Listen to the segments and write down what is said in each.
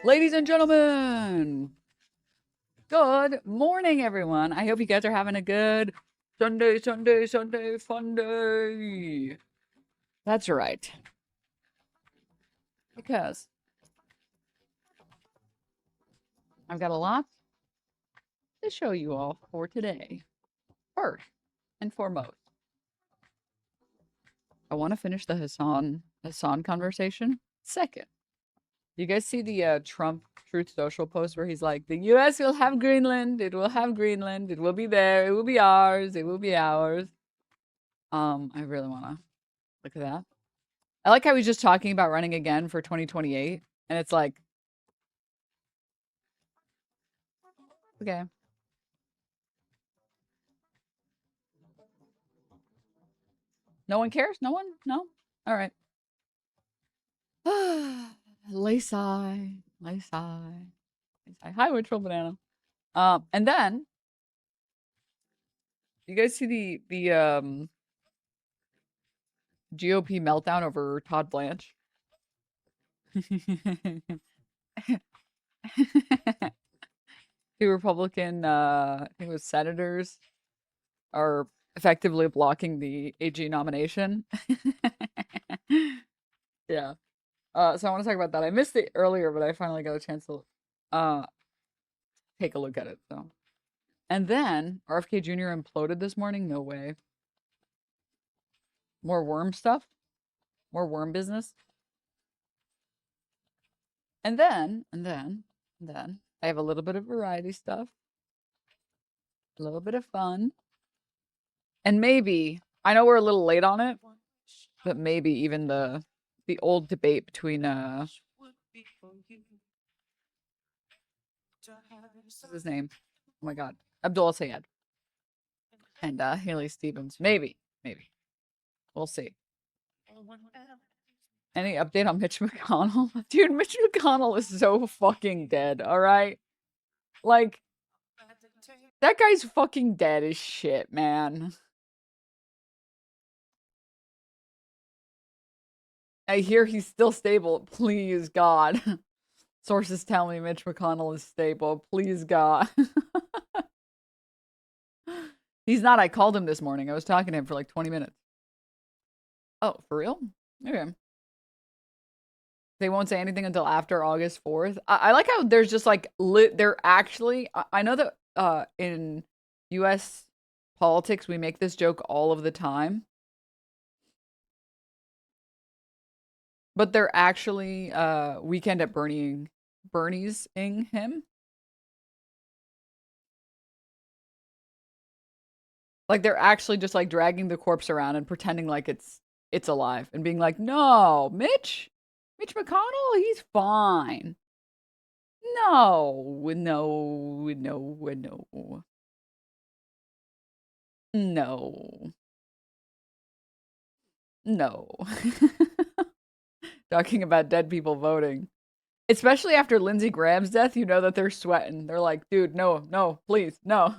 Ladies and gentlemen, good morning, everyone. I hope you guys are having a good Sunday fun day. That's right. Because I've got a lot to show you all for today. First and foremost, I want to finish the HASAN conversation. Second, you guys see the Trump Truth Social post where he's like, the US will have Greenland. It will have Greenland. It will be there. It will be ours. It will be ours. I really want to look at that. I like how he's just talking about running again for 2028. And it's like, okay. No one cares? No one? No? All right. Lay sigh. Lay sigh. Hi, Witchful Banana. And then you guys see the GOP meltdown over Todd Blanche? Two Republican I think it was senators are effectively blocking the AG nomination. Yeah. So I want to talk about that. I missed it earlier, but I finally got a chance to take a look at it. So, and then RFK Jr. imploded this morning. No way. More worm stuff. More worm business. And then I have a little bit of variety stuff. A little bit of fun. And maybe, I know we're a little late on it, but maybe even the old debate between what's his name? Oh my god. Abdullah Sayed and Haley Stevens. Maybe. We'll see. Any update on Mitch McConnell? Dude, Mitch McConnell is so fucking dead, alright? Like, that guy's fucking dead as shit, man. I hear he's still stable. Please, God. Sources tell me Mitch McConnell is stable. Please, God. He's not. I called him this morning. I was talking to him for like 20 minutes. Oh, for real? Okay. They won't say anything until after August 4th. I like how there's just like, they're actually, I know that in US politics, we make this joke all of the time. But they're actually Weekend at Bernie's-ing him. Like they're actually just like dragging the corpse around and pretending like it's alive and being like, no, Mitch McConnell, he's fine. No. Talking about dead people voting. Especially after Lindsey Graham's death, you know that they're sweating. They're like, dude, no, please, no.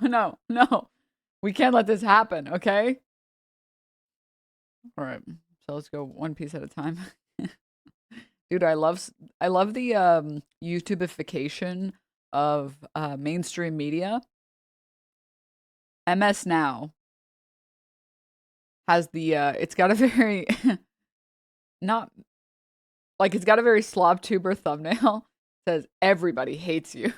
We can't let this happen, okay? All right, so let's go one piece at a time. Dude, I love the YouTubeification of mainstream media. MSNow has the it's got a very not like it's got a very slobtuber thumbnail. It says everybody hates you.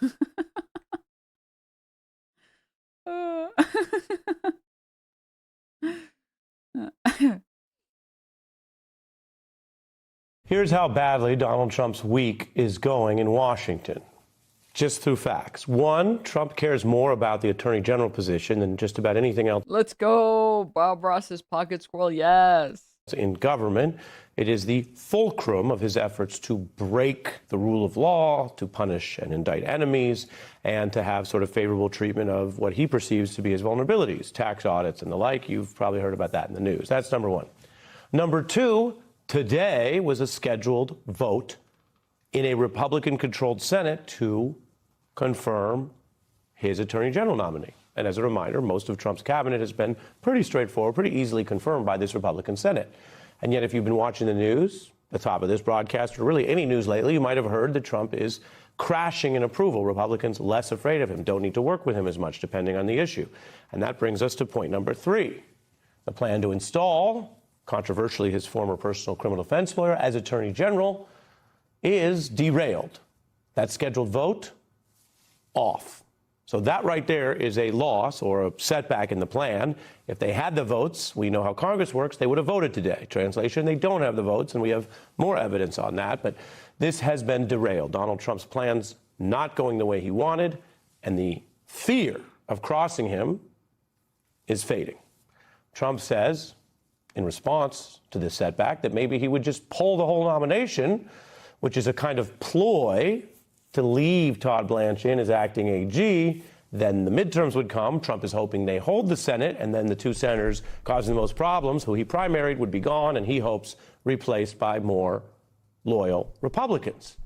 Here's how badly Donald Trump's week is going in Washington, just through facts. One, Trump cares more about the attorney general position than just about anything else. Let's go, Bob Ross's pocket squirrel, yes. In government, it is the fulcrum of his efforts to break the rule of law, to punish and indict enemies, and to have sort of favorable treatment of what he perceives to be his vulnerabilities, tax audits and the like. You've probably heard about that in the news. That's number one. Number two, today was a scheduled vote in a Republican-controlled Senate to confirm his attorney general nominee. And as a reminder, most of Trump's cabinet has been pretty straightforward, pretty easily confirmed by this Republican Senate. And yet, if you've been watching the news, the top of this broadcast, or really any news lately, you might have heard that Trump is crashing in approval. Republicans less afraid of him, don't need to work with him as much, depending on the issue. And that brings us to point number 3. The plan to install, controversially, his former personal criminal defense lawyer as Attorney General is derailed. That scheduled vote, off. So that right there is a loss or a setback in the plan. If they had the votes, we know how Congress works, they would have voted today. Translation, they don't have the votes, and we have more evidence on that. But this has been derailed. Donald Trump's plans not going the way he wanted, and the fear of crossing him is fading. Trump says, in response to this setback, that maybe he would just pull the whole nomination, which is a kind of ploy to leave Todd Blanche in as acting AG. Then the midterms would come. Trump is hoping they hold the Senate, and then the 2 senators causing the most problems, who he primaried, would be gone, and he hopes replaced by more loyal Republicans.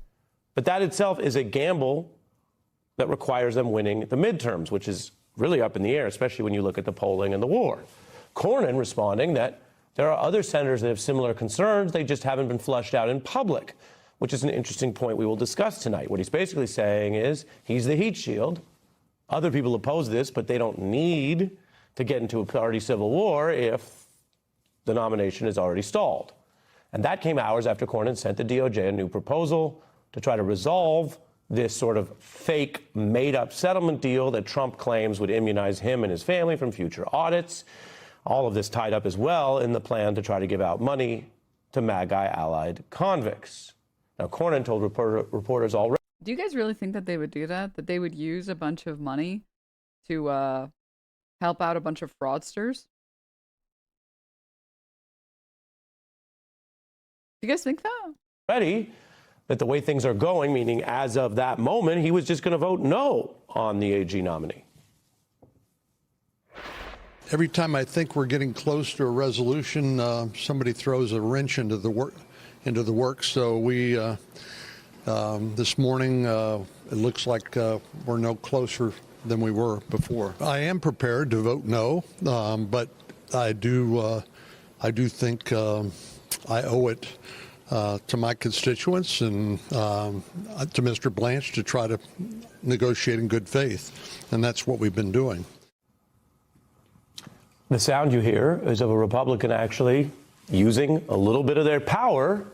But that itself is a gamble that requires them winning the midterms, which is really up in the air, especially when you look at the polling and the war. Cornyn responding that there are other senators that have similar concerns, they just haven't been flushed out in public, which is an interesting point we will discuss tonight. What he's basically saying is he's the heat shield. Other people oppose this, but they don't need to get into a party civil war if the nomination is already stalled. And that came hours after Cornyn sent the DOJ a new proposal to try to resolve this sort of fake, made-up settlement deal that Trump claims would immunize him and his family from future audits. All of this tied up as well in the plan to try to give out money to MAGA-allied convicts. Now, Cornyn told reporters already. Do you guys really think that they would do that? That they would use a bunch of money to help out a bunch of fraudsters? Do you guys think that? That the way things are going, meaning as of that moment, he was just going to vote no on the AG nominee. Every time I think we're getting close to a resolution, somebody throws a wrench into the work. So we, this morning, it looks like we're no closer than we were before. I am prepared to vote no, but I do think I owe it to my constituents and to Mr. Blanche to try to negotiate in good faith, and that's what we've been doing. The sound you hear is of a Republican actually using a little bit of their power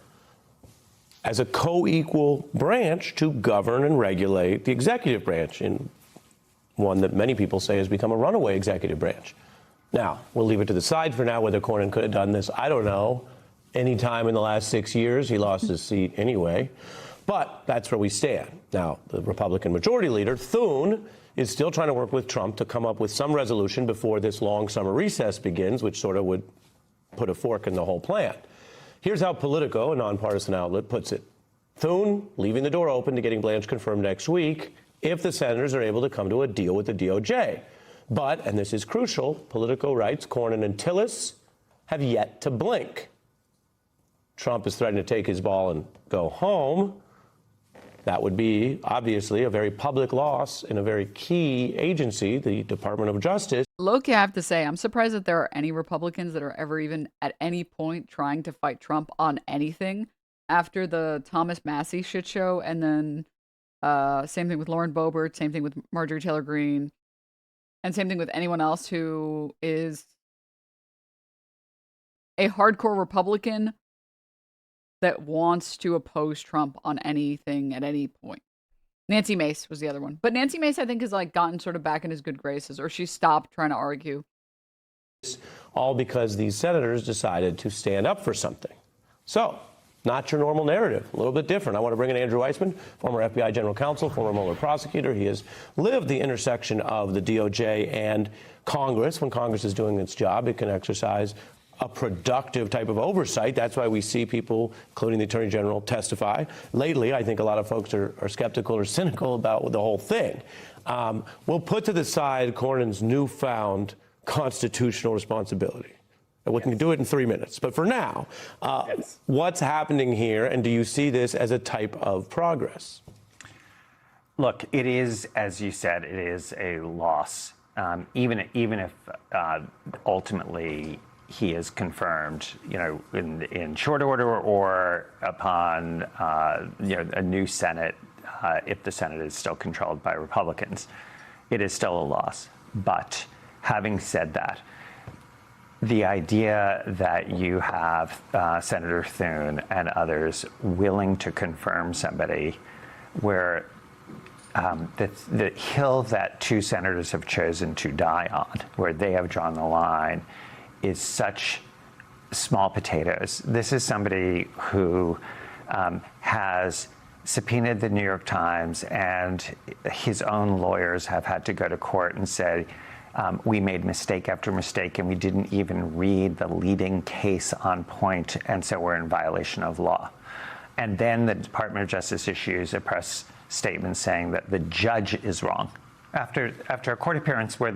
as a co-equal branch to govern and regulate the executive branch, in one that many people say has become a runaway executive branch. Now, we'll leave it to the side for now whether Cornyn could have done this. I don't know. Any time in the last 6 years, he lost his seat anyway. But that's where we stand. Now, the Republican Majority Leader, Thune, is still trying to work with Trump to come up with some resolution before this long summer recess begins, which sort of would put a fork in the whole plan. Here's how Politico, a nonpartisan outlet, puts it. Thune leaving the door open to getting Blanche confirmed next week if the senators are able to come to a deal with the DOJ. But, and this is crucial, Politico writes, Cornyn and Tillis have yet to blink. Trump is threatening to take his ball and go home. That would be, obviously, a very public loss in a very key agency, the Department of Justice. Loki, I have to say, I'm surprised that there are any Republicans that are ever even at any point trying to fight Trump on anything after the Thomas Massie shit show. And then same thing with Lauren Boebert, same thing with Marjorie Taylor Greene, and same thing with anyone else who is a hardcore Republican that wants to oppose Trump on anything at any point. Nancy Mace was the other one. But Nancy Mace, I think, has like gotten sort of back in his good graces, or she stopped trying to argue. All because these senators decided to stand up for something. So, not your normal narrative, a little bit different. I want to bring in Andrew Weissman, former FBI general counsel, former Mueller prosecutor. He has lived the intersection of the DOJ and Congress. When Congress is doing its job, it can exercise a productive type of oversight. That's why we see people, including the Attorney General, testify. Lately, I think a lot of folks are skeptical or cynical about the whole thing. We'll put to the side Cornyn's newfound constitutional responsibility. And we can do it in 3 minutes. But for now, what's happening here, and do you see this as a type of progress? Look, it is, as you said, it is a loss. Even if ultimately he is confirmed, in short order or upon, a new Senate, if the Senate is still controlled by Republicans. It is still a loss. But having said that, the idea that you have Senator Thune and others willing to confirm somebody where the hill that two senators have chosen to die on, where they have drawn the line, is such small potatoes. This is somebody who has subpoenaed the New York Times, and his own lawyers have had to go to court and say, we made mistake after mistake, and we didn't even read the leading case on point, and so we're in violation of law. And then the Department of Justice issues a press statement saying that the judge is wrong. After a court appearance where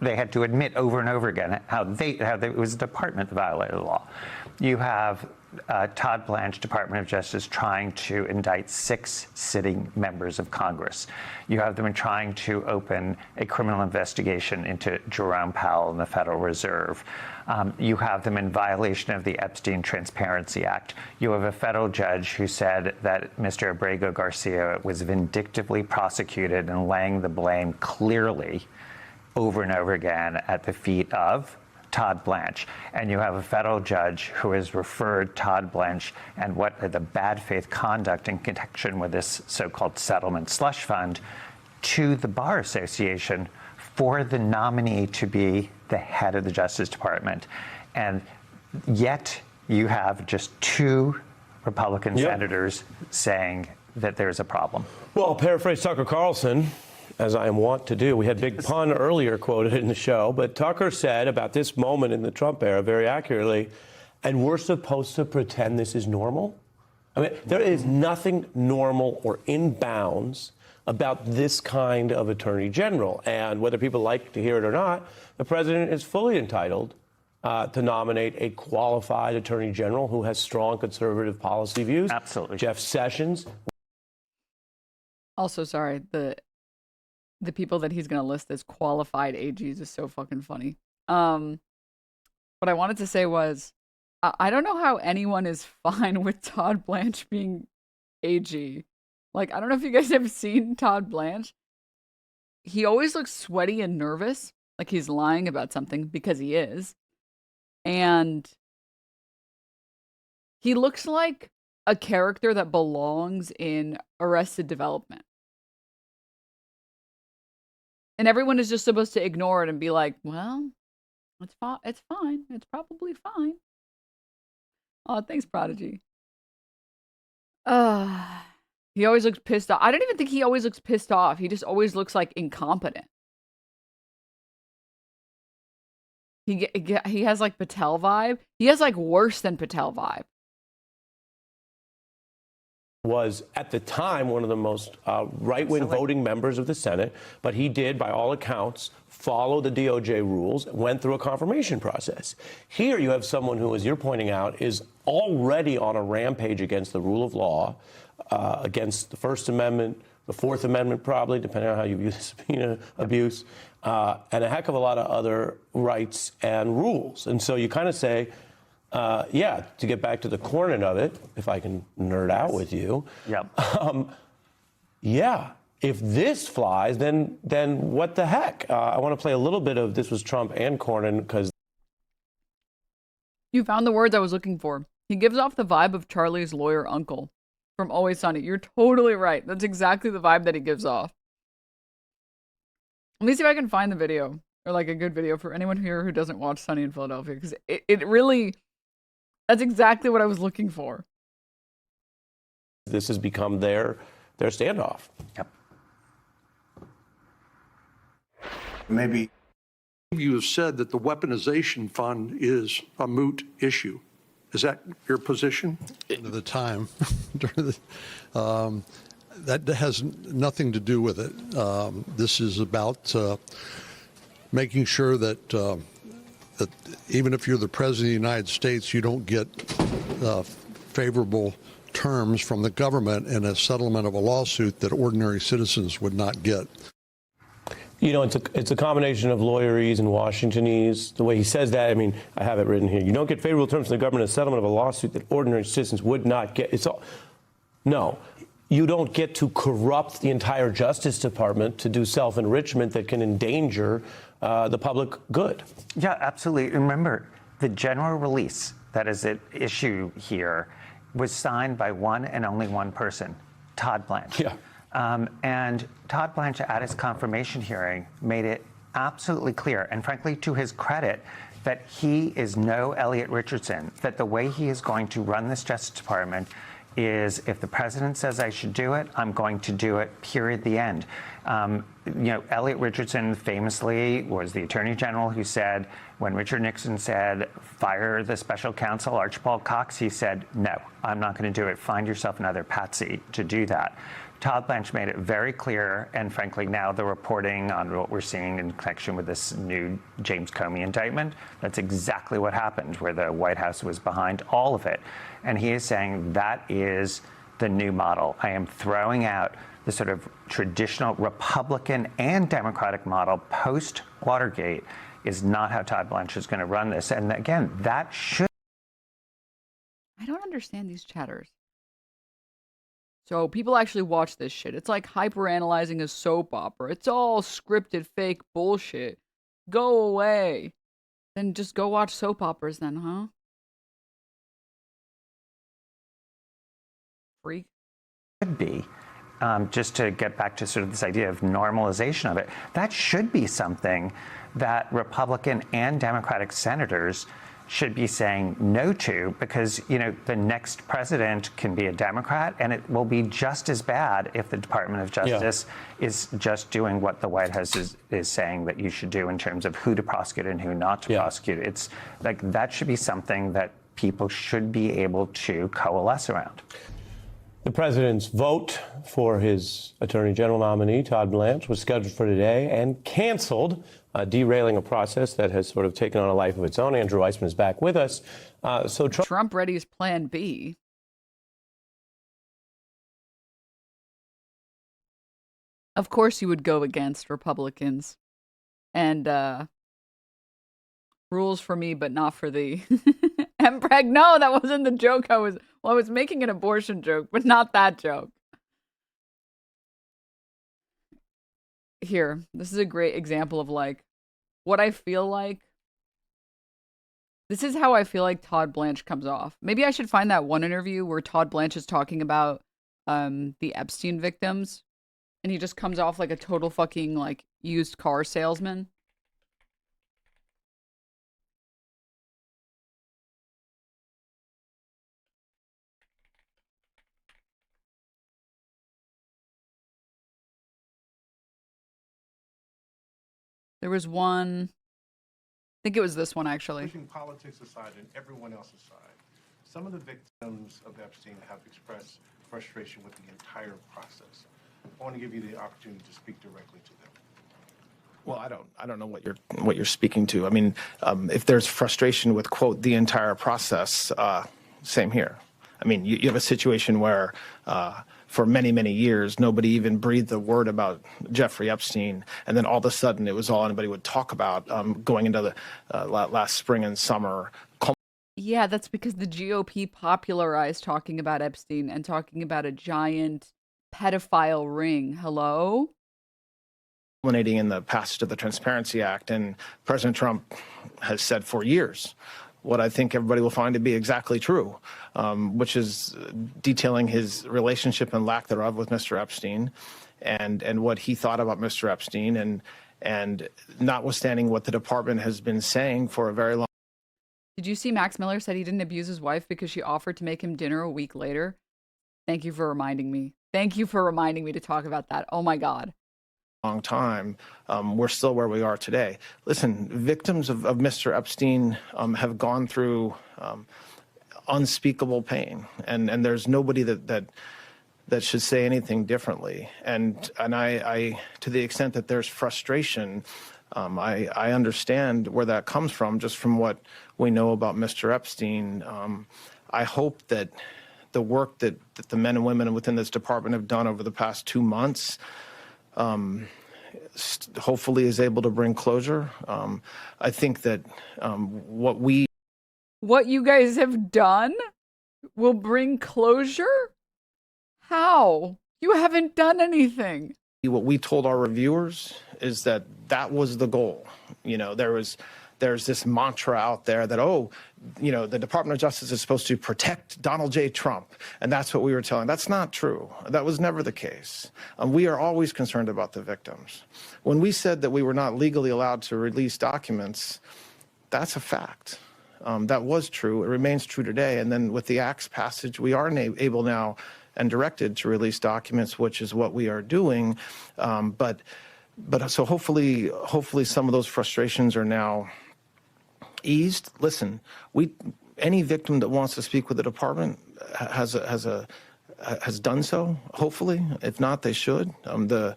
they had to admit over and over again how it was the department that violated the law. You have Todd Blanche, Department of Justice, trying to indict 6 sitting members of Congress. You have them trying to open a criminal investigation into Jerome Powell and the Federal Reserve. You have them in violation of the Epstein Transparency Act. You have a federal judge who said that Mr. Abrego Garcia was vindictively prosecuted and laying the blame clearly over and over again at the feet of Todd Blanche. And you have a federal judge who has referred Todd Blanche and what the bad faith conduct in connection with this so-called settlement slush fund to the Bar Association for the nominee to be the head of the Justice Department. And yet you have just 2 Republican senators saying that there's a problem. Well, I'll paraphrase Tucker Carlson, as I am wont to do. We had Big Pun earlier quoted in the show, but Tucker said about this moment in the Trump era very accurately, and we're supposed to pretend this is normal? I mean, there is nothing normal or in bounds about this kind of attorney general. And whether people like to hear it or not, the president is fully entitled to nominate a qualified attorney general who has strong conservative policy views. Absolutely. Jeff Sessions. Also, sorry, the people that he's going to list as qualified AGs is so fucking funny. What I wanted to say was, I don't know how anyone is fine with Todd Blanche being AG. Like, I don't know if you guys have seen Todd Blanche. He always looks sweaty and nervous, like he's lying about something, because he is. And he looks like a character that belongs in Arrested Development. And everyone is just supposed to ignore it and be like, well, it's fine. It's probably fine. Oh, thanks, Prodigy. He always looks pissed off. I don't even think he always looks pissed off. He just always looks like incompetent. He has like Patel vibe. He has like worse than Patel vibe. Was at the time one of the most right-wing voting members of the Senate, but he did, by all accounts, follow the DOJ rules, went through a confirmation process. Here you have someone who, as you're pointing out, is already on a rampage against the rule of law, against the First Amendment, the Fourth Amendment probably, depending on how you view the subpoena abuse, and a heck of a lot of other rights and rules. And so you kind of say, to get back to the Cornyn of it, if I can nerd out with you. Yep. If this flies, then what the heck? I want to play a little bit of This Was Trump and Cornyn, because you found the words I was looking for. He gives off the vibe of Charlie's lawyer uncle from Always Sunny. You're totally right. That's exactly the vibe that he gives off. Let me see if I can find the video, or like a good video for anyone here who doesn't watch Sunny in Philadelphia, because it really... That's exactly what I was looking for. This has become their standoff. Yep. Maybe You have said that the weaponization fund is a moot issue. Is that your position? At the time. That has nothing to do with it. This is about making sure that that even if you're the president of the United States, you don't get favorable terms from the government in a settlement of a lawsuit that ordinary citizens would not get. You know, it's a combination of lawyerese and Washingtonese. The way he says that, I mean, I have it written here. You don't get favorable terms from the government in a settlement of a lawsuit that ordinary citizens would not get. It's all, no. You don't get to corrupt the entire Justice Department to do self-enrichment that can endanger the public good. Yeah, absolutely. Remember, the general release that is at issue here was signed by one and only one person, Todd Blanche. Yeah. And Todd Blanche, at his confirmation hearing, made it absolutely clear, and frankly, to his credit, that he is no Elliot Richardson, that the way he is going to run this Justice Department is if the president says I should do it, I'm going to do it, period, the end. You know, Elliot Richardson famously was the attorney general who said, when Richard Nixon said, fire the special counsel, Archibald Cox, he said, no, I'm not going to do it. Find yourself another patsy to do that. Todd Blanche made it very clear, and frankly, now the reporting on what we're seeing in connection with this new James Comey indictment, that's exactly what happened, where the White House was behind all of it. And he is saying that is the new model. I am throwing out the sort of traditional Republican and Democratic model post-Watergate is not how Todd Blanche is going to run this. And again, that should... I don't understand these chatters. So people actually watch this shit. It's like hyper-analyzing a soap opera. It's all scripted, fake bullshit. Go away. Then just go watch soap operas then, huh? Freak. Should be. Just to get back to sort of this idea of normalization of it, that should be something that Republican and Democratic senators should be saying no to, because, you know, the next president can be a Democrat, and it will be just as bad if the Department of Justice is just doing what the White House is saying that you should do in terms of who to prosecute and who not to prosecute. It's like that should be something that people should be able to coalesce around. The president's vote for his attorney general nominee, Todd Blanche, was scheduled for today and canceled, derailing a process that has sort of taken on a life of its own. Andrew Weissman is back with us. So Trump ready's plan B. Of course you would go against Republicans. And rules for me, but not for thee. Mpreg, no, that wasn't the joke I was making an abortion joke, but not that joke. Here, this is a great example of like what I feel like. This is how I feel like Todd Blanche comes off. Maybe I should find that one interview where Todd Blanche is talking about the Epstein victims, and he just comes off like a total fucking like used car salesman. There was one, I think it was this one actually. Pushing politics aside and everyone else aside, some of the victims of Epstein have expressed frustration with the entire process. I want to give you the opportunity to speak directly to them. Well, I don't know what you're speaking to. I mean, if there's frustration with, quote, the entire process, same here. I mean, you have a situation where for many, many years, nobody even breathed a word about Jeffrey Epstein. And then all of a sudden, it was all anybody would talk about going into the last spring and summer. Yeah, that's because the GOP popularized talking about Epstein and talking about a giant pedophile ring. Hello? Culminating in the passage of the Transparency Act. And President Trump has said for years what I think everybody will find to be exactly true, which is detailing his relationship and lack thereof with Mr. Epstein and what he thought about Mr. Epstein and notwithstanding what the department has been saying for a very long. Did you see Max Miller said he didn't abuse his wife because she offered to make him dinner a week later? Thank you for reminding me. Thank you for reminding me to talk about that. Oh my God. Long time, we're still where we are today. Listen, victims of Mr. Epstein have gone through unspeakable pain, and there's nobody that should say anything differently. And I to the extent that there's frustration, I understand where that comes from, just from what we know about Mr. Epstein. I hope that the work that the men and women within this department have done over the past 2 months hopefully is able to bring closure. I think that what you guys have done will bring closure? How? You haven't done anything. What we told our reviewers is that that was the goal. You know, there's this mantra out there that, oh, you know, the Department of Justice is supposed to protect Donald J. Trump. And that's what we were telling. That's not true. That was never the case. We are always concerned about the victims. When we said that we were not legally allowed to release documents, that's a fact. That was true. It remains true today. And then with the Act's passage, we are able now and directed to release documents, which is what we are doing. But so hopefully some of those frustrations are now eased. Listen, any victim that wants to speak with the department has done so. Hopefully, if not, they should. The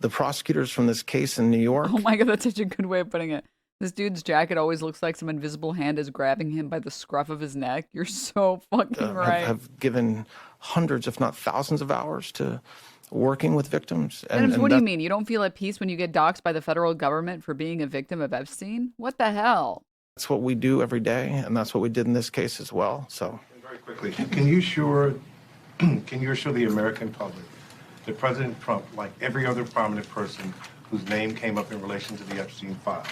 prosecutors from this case in New York. Oh my God, that's such a good way of putting it. This dude's jacket always looks like some invisible hand is grabbing him by the scruff of his neck. You're so fucking right. Have given hundreds, if not thousands of hours to working with victims. And what do you mean? You don't feel at peace when you get doxxed by the federal government for being a victim of Epstein? What the hell? That's what we do every day, and that's what we did in this case as well. So, And very quickly, can you assure the American public that President Trump, like every other prominent person whose name came up in relation to the Epstein files,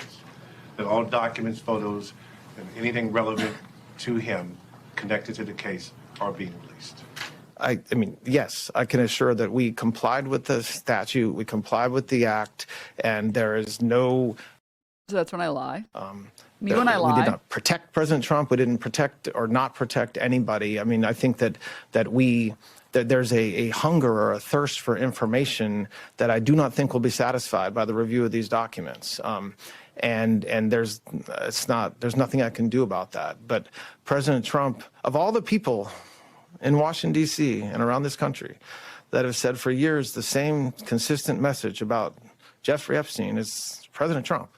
that all documents, photos, and anything relevant to him connected to the case are being released? I mean, yes, I can assure that we complied with the statute, we complied with the Act, and there is no... So that's when I lie? When I lie? We did not protect President Trump. We didn't protect or not protect anybody. I mean, I think that there's a hunger or a thirst for information that I do not think will be satisfied by the review of these documents. And there's nothing I can do about that. But President Trump, of all the people in Washington, D.C. and around this country that have said for years the same consistent message about Jeffrey Epstein is President Trump.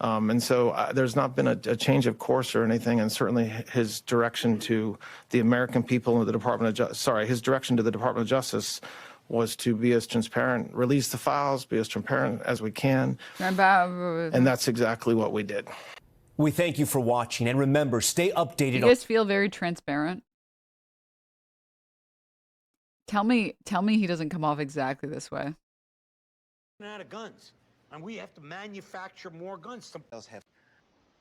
And so there's not been a change of course or anything, and certainly his direction to the American people and the his direction to the Department of Justice was to be as transparent, release the files, be as transparent as we can. And that's exactly what we did. We thank you for watching, and remember, stay updated. You guys feel very transparent? Tell me he doesn't come off exactly this way. Out of guns, and we have to manufacture more guns. Have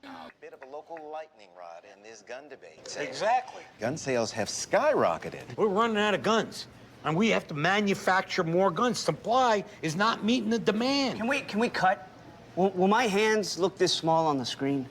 a bit of a local lightning rod in this gun debate. Exactly. Gun sales have skyrocketed. We're running out of guns, and we have to manufacture more guns. Supply is not meeting the demand. Can we cut? Will my hands look this small on the screen?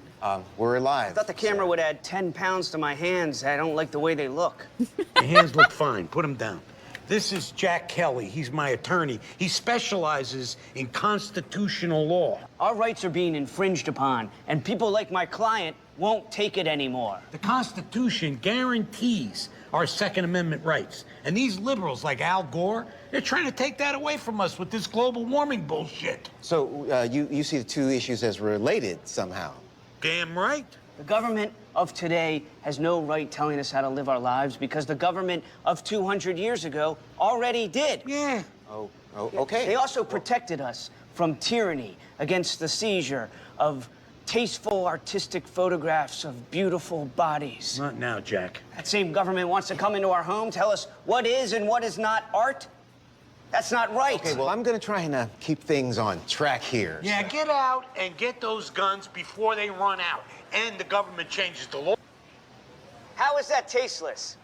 We're live. I thought the camera would add 10 pounds to my hands. I don't like the way they look. Your hands look fine. Put them down. This is Jack Kelly. He's my attorney. He specializes in constitutional law. Our rights are being infringed upon, and people like my client won't take it anymore. The Constitution guarantees our Second Amendment rights. And these liberals like Al Gore, they're trying to take that away from us with this global warming bullshit. So you see the two issues as related somehow? Damn right. The government of today has no right telling us how to live our lives because the government of 200 years ago already did. Yeah. Oh, okay. They also protected us from tyranny against the seizure of tasteful artistic photographs of beautiful bodies. Not now, Jack. That same government wants to come into our home, tell us what is and what is not art. That's not right. Okay, well, I'm going to try and keep things on track here. Yeah, get out and get those guns before they run out and the government changes the law. How is that tasteless?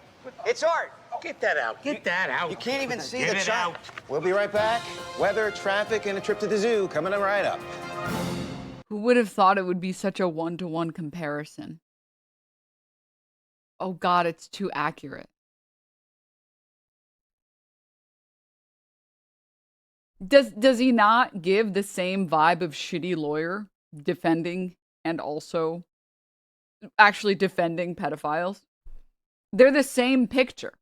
It's art. Get that out. Get that out. You can't even see the Get it child. out. We'll be right back. Weather, traffic, and a trip to the zoo coming right up. Who would have thought it would be such a one-to-one comparison? Oh God, it's too accurate. Does he not give the same vibe of shitty lawyer defending and also actually defending pedophiles? They're the same picture.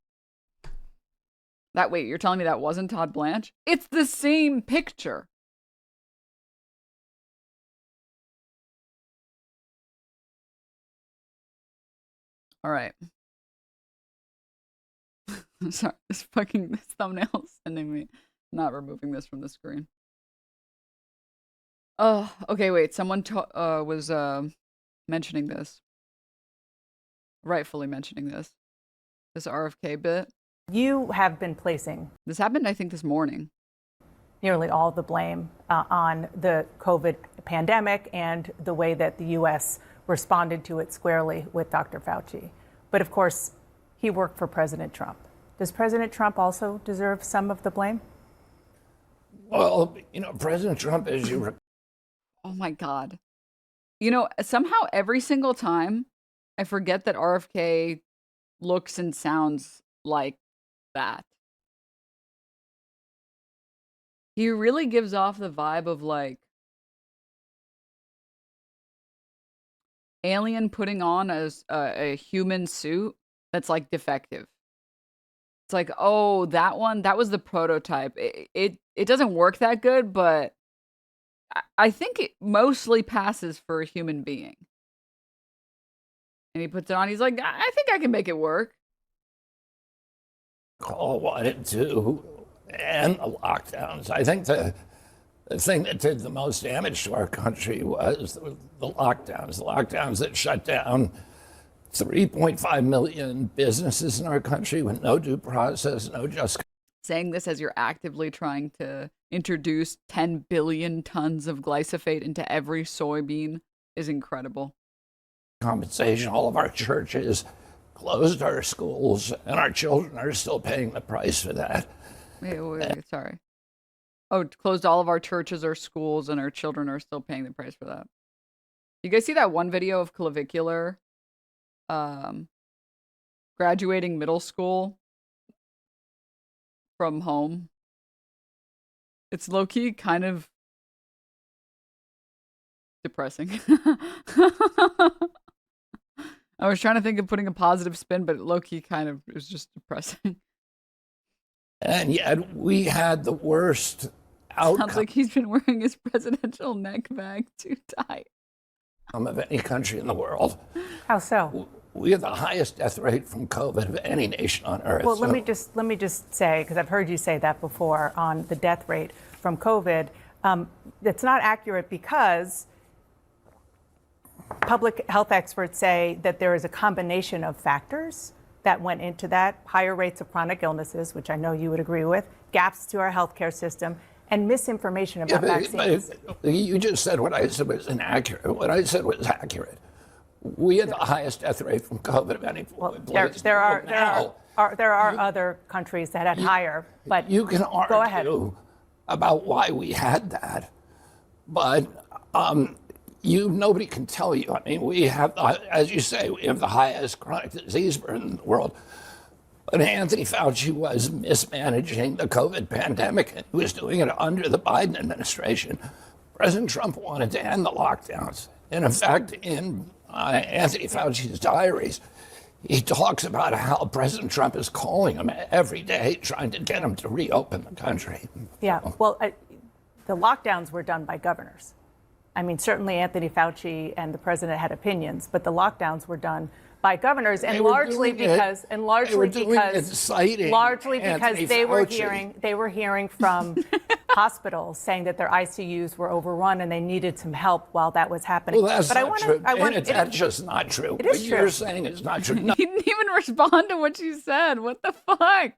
Wait, you're telling me that wasn't Todd Blanche? It's the same picture. All right. I'm sorry, this thumbnail is sending me. Not removing this from the screen. Oh, okay, wait. Someone was mentioning this. Rightfully mentioning this. This RFK bit. You have been placing This happened, I think, this morning. nearly all the blame on the COVID pandemic and the way that the U.S. responded to it squarely with Dr. Fauci. But of course, he worked for President Trump. Does President Trump also deserve some of the blame? Well, President Trump, as you... Oh my God. Somehow every single time I forget that RFK looks and sounds like that. He really gives off the vibe of like alien putting on a human suit that's like defective. It's like, oh, that one, that was the prototype. It doesn't work that good, but I think it mostly passes for a human being. And he puts it on. He's like, I think I can make it work. Call wanted to end the lockdowns. I think the thing that did the most damage to our country was the lockdowns. The lockdowns that shut down 3.5 million businesses in our country with no due process, no just. Saying this as you're actively trying to introduce 10 billion tons of glyphosate into every soybean is incredible. Compensation. All of our churches closed our schools, and our children are still paying the price for that. Wait, sorry. Oh, closed all of our churches or schools, and our children are still paying the price for that. You guys see that one video of Clavicular graduating middle school from home? It's low-key kind of depressing. I was trying to think of putting a positive spin, but low-key kind of is just depressing. And yet we had the worst outcome. Sounds like he's been wearing his presidential neck bag too tight. Of any country in the world. How so? We have the highest death rate from COVID of any nation on earth. Well, let me just say, because I've heard you say that before on the death rate from COVID. It's not accurate because public health experts say that there is a combination of factors that went into that: higher rates of chronic illnesses, which I know you would agree with, gaps to our healthcare system, and misinformation about vaccines. But you just said what I said was inaccurate. What I said was accurate. We had the highest death rate from COVID of any place. There are other countries that had higher, but you can argue go ahead about why we had that, but nobody can tell you. I mean, we have, as you say, we have the highest chronic disease burden in the world. But Anthony Fauci was mismanaging the COVID pandemic, and he was doing it under the Biden administration. President Trump wanted to end the lockdowns. And in fact, in Anthony Fauci's diaries, he talks about how President Trump is calling him every day, trying to get him to reopen the country. Yeah, well, the lockdowns were done by governors. I mean, certainly Anthony Fauci and the president had opinions, but the lockdowns were done by governors, and largely because they were hearing from hospitals saying that their ICUs were overrun and they needed some help while that was happening. Well, that's not true. That's just not true. It is what true. You're saying is not true. No. He didn't even respond to what you said. What the fuck?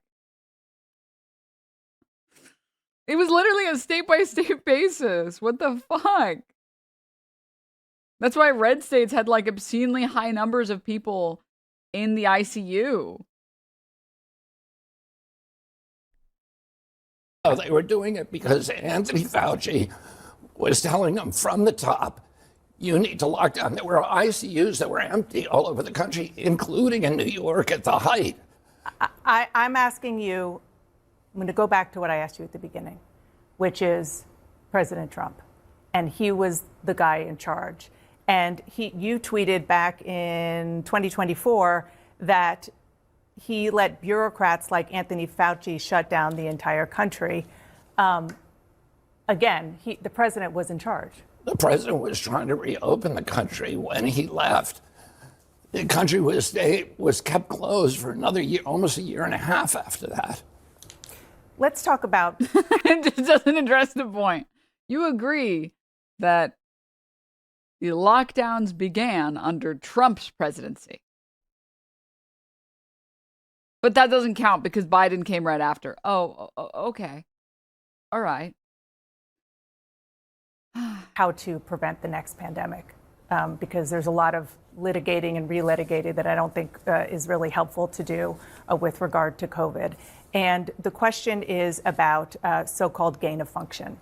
It was literally a state-by-state basis. What the fuck? That's why red states had like obscenely high numbers of people in the ICU. Oh, they were doing it because Anthony Fauci was telling them from the top, you need to lock down. There were ICUs that were empty all over the country, including in New York at the height. I'm asking you, I'm going to go back to what I asked you at the beginning, which is President Trump. And he was the guy in charge. And you tweeted back in 2024 that he let bureaucrats like Anthony Fauci shut down the entire country. Again, the president was in charge. The president was trying to reopen the country when he left. The country was kept closed for another year, almost a year and a half after that. Let's talk about... It just doesn't address the point. You agree that the lockdowns began under Trump's presidency. But that doesn't count because Biden came right after. Oh, okay. All right. How to prevent the next pandemic, because there's a lot of litigating and relitigating that I don't think is really helpful to do with regard to COVID. And the question is about so-called gain of function,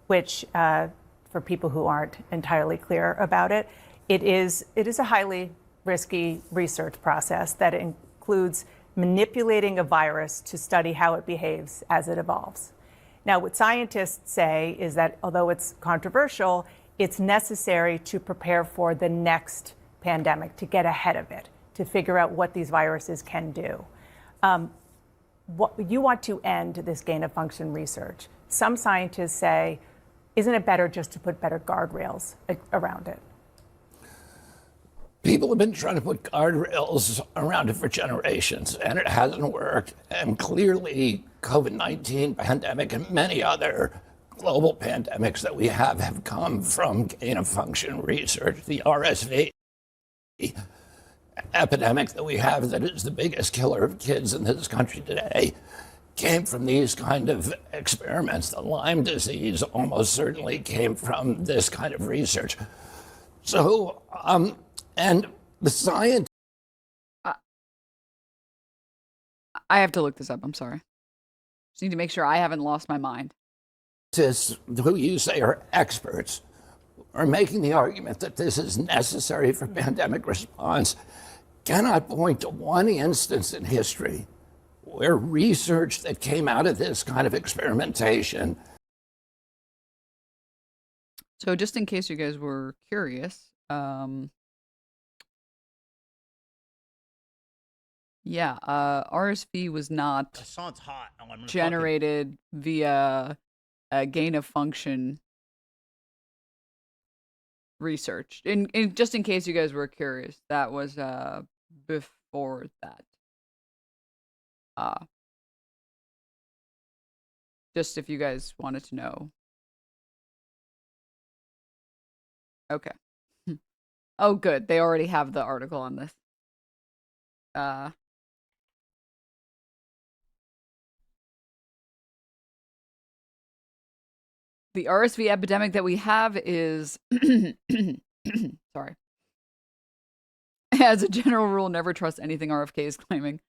which for people who aren't entirely clear about it, it is a highly risky research process that includes manipulating a virus to study how it behaves as it evolves. Now, what scientists say is that although it's controversial, it's necessary to prepare for the next pandemic, to get ahead of it, to figure out what these viruses can do. You want to end this gain of function research. Some scientists say, isn't it better just to put better guardrails around it? People have been trying to put guardrails around it for generations, and it hasn't worked. And clearly, COVID-19 pandemic and many other global pandemics that we have come from gain-of-function research. The RSV epidemic that we have, that is the biggest killer of kids in this country today, came from these kind of experiments. The Lyme disease almost certainly came from this kind of research. So, and the science. I have to look this up. I'm sorry. Just need to make sure I haven't lost my mind. Who you say are experts are making the argument that this is necessary for pandemic response cannot point to one instance in history where research that came out of this kind of experimentation. So just in case you guys were curious, RSV was not generated via gain of function research. Just in case you guys were curious, that was before that. Just if you guys wanted to know. Okay. Oh, good. They already have the article on this. The RSV epidemic that we have is, sorry. As a general rule, never trust anything RFK is claiming.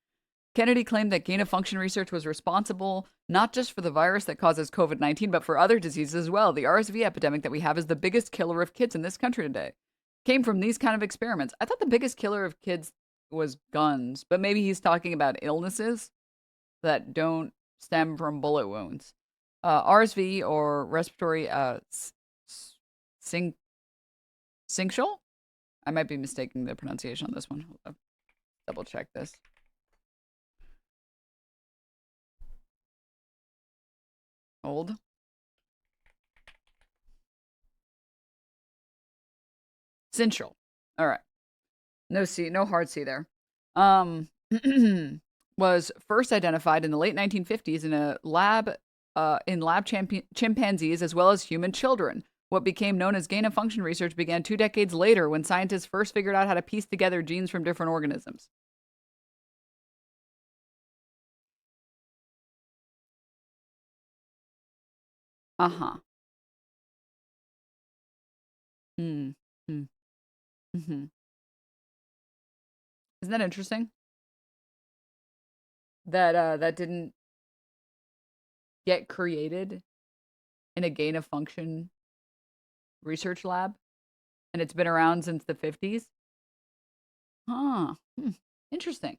Kennedy claimed that gain-of-function research was responsible not just for the virus that causes COVID-19, but for other diseases as well. The RSV epidemic that we have is the biggest killer of kids in this country today. Came from these kind of experiments. I thought the biggest killer of kids was guns, but maybe he's talking about illnesses that don't stem from bullet wounds. RSV, or respiratory syncytial? I might be mistaking the pronunciation on this one. Hold up. Double check this. Hold. Syncytial. All right. No C, no hard C there. Was first identified in the late 1950s in a lab chimpanzees as well as human children. What became known as gain-of-function research began 2 decades later when scientists first figured out how to piece together genes from different organisms. Uh-huh. Mm-hmm. Isn't that interesting? That that didn't get created in a gain-of-function research lab, and it's been around since the 50s. Huh. Interesting.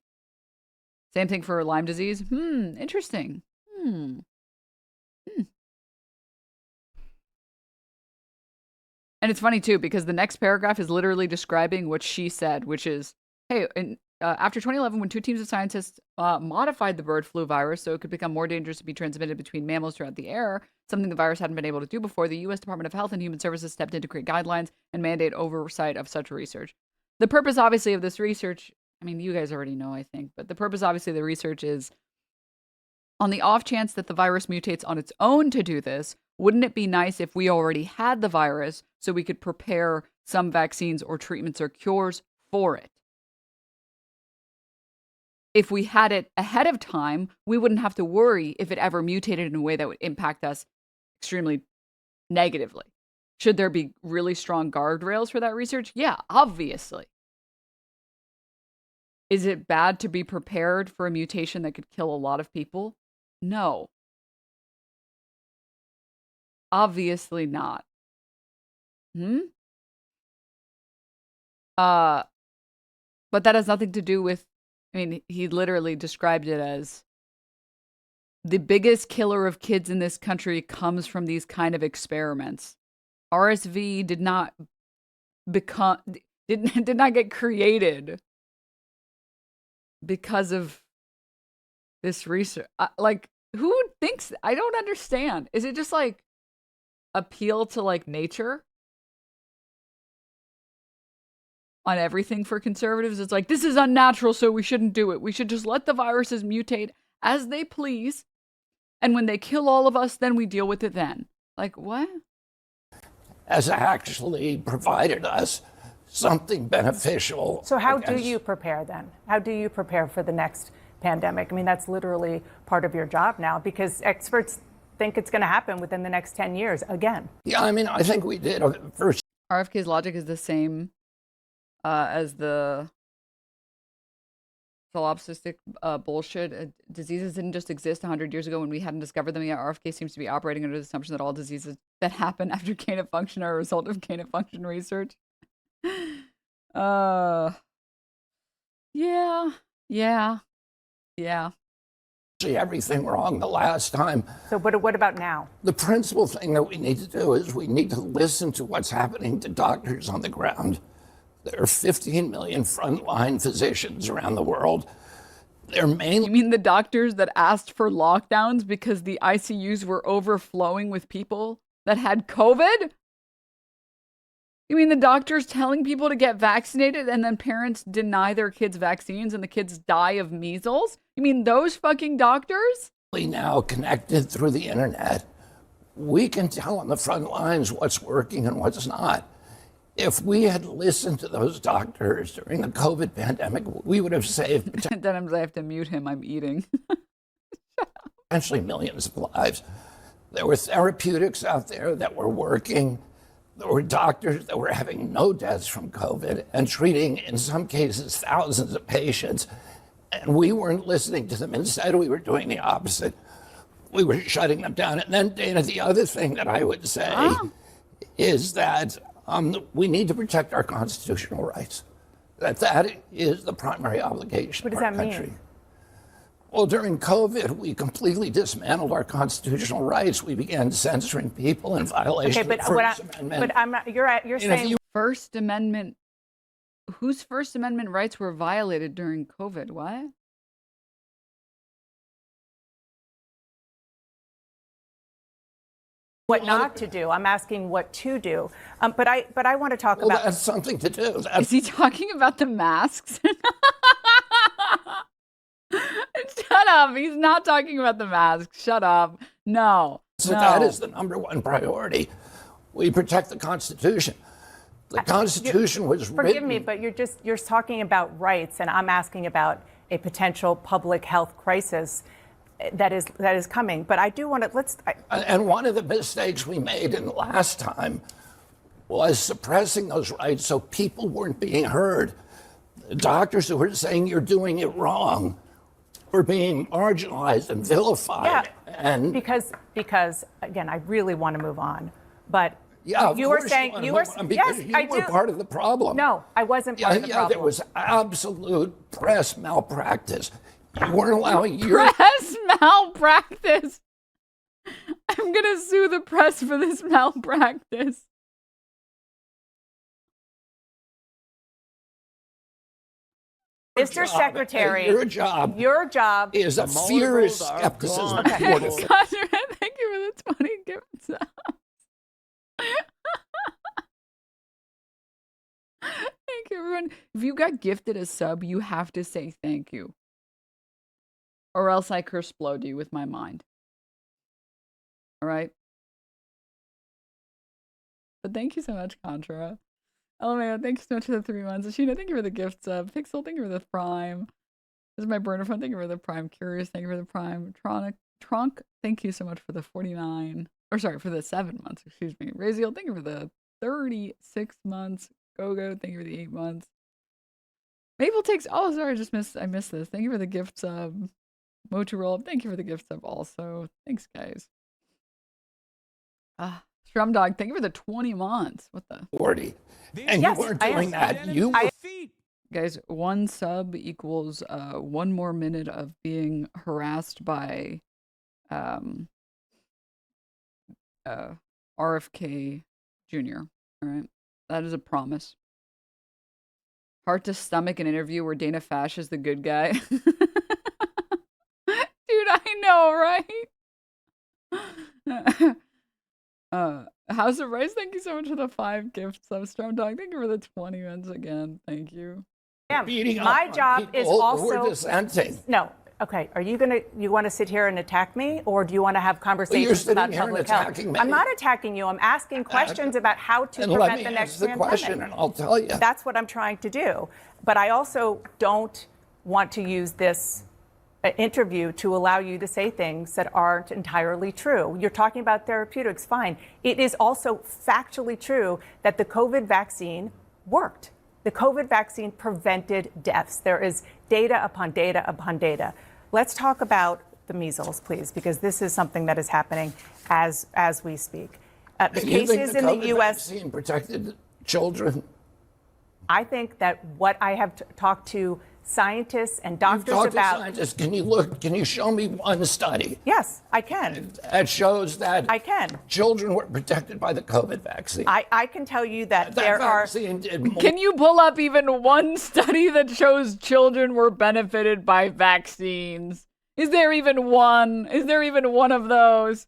Same thing for Lyme disease. Interesting. And it's funny, too, because the next paragraph is literally describing what she said, which is, hey, after 2011, when 2 teams of scientists modified the bird flu virus so it could become more dangerous to be transmitted between mammals throughout the air, something the virus hadn't been able to do before, the U.S. Department of Health and Human Services stepped in to create guidelines and mandate oversight of such research. The purpose, obviously, of this research, I mean, you guys already know, I think, but the purpose, obviously, of the research is on the off chance that the virus mutates on its own to do this, Wouldn't it be nice if we already had the virus so we could prepare some vaccines or treatments or cures for it? If we had it ahead of time, we wouldn't have to worry if it ever mutated in a way that would impact us extremely negatively. Should there be really strong guardrails for that research? Yeah, obviously. Is it bad to be prepared for a mutation that could kill a lot of people? No. Obviously not. But that has nothing to do with, I mean, he literally described it as the biggest killer of kids in this country comes from these kind of experiments. RSV did not get created because of this research. Like, who thinks? I don't understand. Is it just like appeal to like nature on everything for conservatives? It's like, this is unnatural, so we shouldn't do it. We should just let the viruses mutate as they please. And when they kill all of us, then we deal with it then. Like, what? Has actually provided us something beneficial. So how do you prepare then? How do you prepare for the next pandemic? I mean, that's literally part of your job now, because experts think it's going to happen within the next 10 years again. Yeah, I mean, I think we did first. RFK's logic is the same as the solipsistic bullshit. Diseases didn't just exist 100 years ago when we hadn't discovered them yet. RFK seems to be operating under the assumption that all diseases that happen after gain of function are a result of gain of function research. Yeah. See everything wrong the last time. So what about now? The principal thing that we need to do is we need to listen to what's happening to doctors on the ground. There are 15 million frontline physicians around the world. They're mainly... You mean the doctors that asked for lockdowns because the ICUs were overflowing with people that had COVID? You mean the doctors telling people to get vaccinated and then parents deny their kids vaccines and the kids die of measles? You mean those fucking doctors? Now connected through the internet, we can tell on the front lines what's working and what's not. If we had listened to those doctors during the COVID pandemic, we would have saved... Denims, I have to mute him. I'm eating. Potentially millions of lives. There were therapeutics out there that were working. There were doctors that were having no deaths from COVID and treating, in some cases, thousands of patients. And we weren't listening to them. Instead, we were doing the opposite. We were shutting them down. And then, Dana, the other thing that I would say is that we need to protect our constitutional rights. That is the primary obligation of our country. What does that mean? Well, during COVID, we completely dismantled our constitutional rights. We began censoring people in violation of the First Amendment. But I'm not, you're saying... First Amendment... Whose First Amendment rights were violated during COVID? What? What not to do. I'm asking what to do. But I want to talk about... That's something to do. Is he talking about the masks? Shut up. He's not talking about the masks. Shut up. No. So that is the number one priority. We protect the Constitution. The Constitution was written... Forgive me, but you're talking about rights, and I'm asking about a potential public health crisis that is coming. But I do want to... And one of the mistakes we made in the last time was suppressing those rights so people weren't being heard. The doctors who were saying you're doing it wrong were being marginalized and vilified. Yeah, and because again, I really want to move on, but yeah, you were saying you were yes, you were part of the problem. No, I wasn't part of the problem. There was absolute press malpractice. You weren't allowing your press malpractice. I'm gonna sue the press for this malpractice. Mr. Secretary, your job is a fierce skepticism. Thank you for the 20 gift subs. Thank you, everyone. If you got gifted a sub, you have to say thank you. Or else I curse explode you with my mind. All right? But thank you so much, Contra. LMAO, thank you so much for the 3 months. Ashina, thank you for the gift sub. Pixel, thank you for the prime. This is my burner phone. Thank you for the prime. Curious, thank you for the prime. Trunk, thank you so much for the 49. Or sorry, for the 7 months, excuse me. Raziel, thank you for the 36 months. Gogo, thank you for the 8 months. Maple takes, oh, sorry, I missed this. Thank you for the gift sub. Mochi Roll, thank you for the gift sub also. Thanks, guys. Strum Dog, thank you for the 20 months. What the? 40. And you weren't doing that. You were Guys, 1 sub equals 1 more minute of being harassed by RFK Jr. All right, that is a promise. Hard to stomach an interview where Dana Fash is the good guy. Dude, I know, right? House of Rice, thank you so much for the 5 gifts. Strum Dog, thank you for the 20 ones again. Thank you. My job is also dissenting. No. Okay. Are you want to sit here and attack me, or do you want to have conversations about public health? I'm not attacking you. I'm asking questions about how to prevent the next pandemic. Question, and I'll tell you. That's what I'm trying to do. But I also don't want to use this interview to allow you to say things that aren't entirely true. You're talking about therapeutics, fine. It is also factually true that the COVID vaccine worked. The COVID vaccine prevented deaths. There is data upon data upon data. Let's talk about the measles, please, because this is something that is happening as we speak. The cases in the U.S. vaccine protected children. I think that what I have talked to scientists and doctors about. Scientists. Can you show me one study? Yes, I can. That shows that I can. Children were protected by the COVID vaccine. I can tell you that there are. Can you pull up even one study that shows children were benefited by vaccines? Is there even one? Is there even one of those?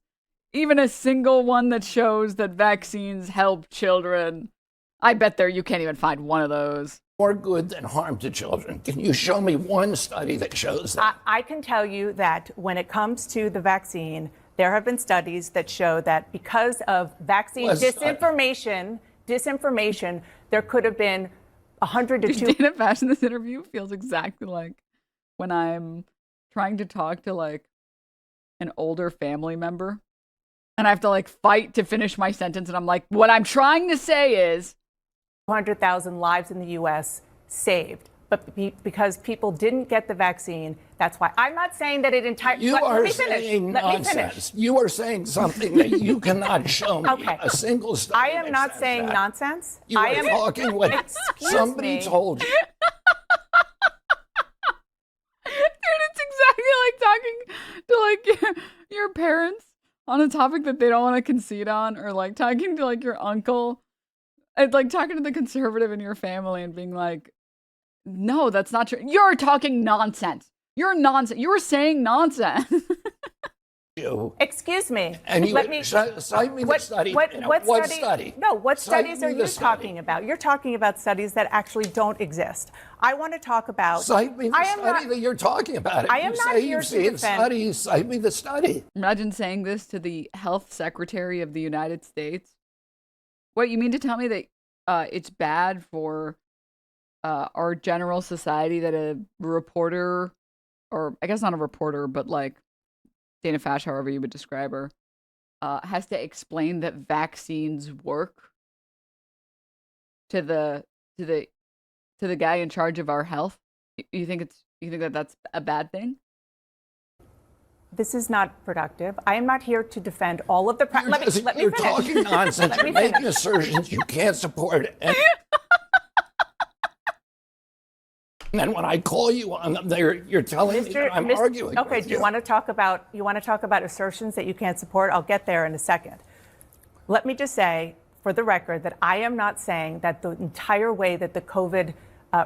Even a single one that shows that vaccines help children? I bet you can't even find one of those. More good than harm to children. Can you show me one study that shows that? I can tell you that when it comes to the vaccine, there have been studies that show that because of vaccine disinformation, there could have been 100 to 200. Dana Fash in this interview feels exactly like when I'm trying to talk to like an older family member and I have to like fight to finish my sentence. And I'm like, what I'm trying to say is 200,000 lives in the U.S. saved. But because people didn't get the vaccine, that's why. I'm not saying that it entirely. Let me finish. You are saying something that you cannot show me a single study. I am not saying nonsense. You are talking what somebody told you. Dude, it's exactly like talking to like your parents on a topic that they don't want to concede on, or like talking to like your uncle. It's like talking to the conservative in your family and being like, no, that's not true. You're talking nonsense. You're nonsense. You were saying nonsense. Excuse me. And you Let me cite me the study. What study? No, what studies are you talking about? You're talking about studies that actually don't exist. I want to talk about. Cite me the study that you're talking about. I am not here to defend. Studies. Cite me the study. Imagine saying this to the health secretary of the United States. What, you mean to tell me that it's bad for our general society that a reporter, or I guess not a reporter, but like Dana Fash, however you would describe her, has to explain that vaccines work to the guy in charge of our health? You think that that's a bad thing? This is not productive. I am not here to defend all of the. Let me You're finish. talking nonsense. You're making assertions you can't support. And then when I call you on them, you're telling me that I'm arguing. Okay. Do you want to talk about assertions that you can't support? I'll get there in a second. Let me just say, for the record, that I am not saying that the entire way that the COVID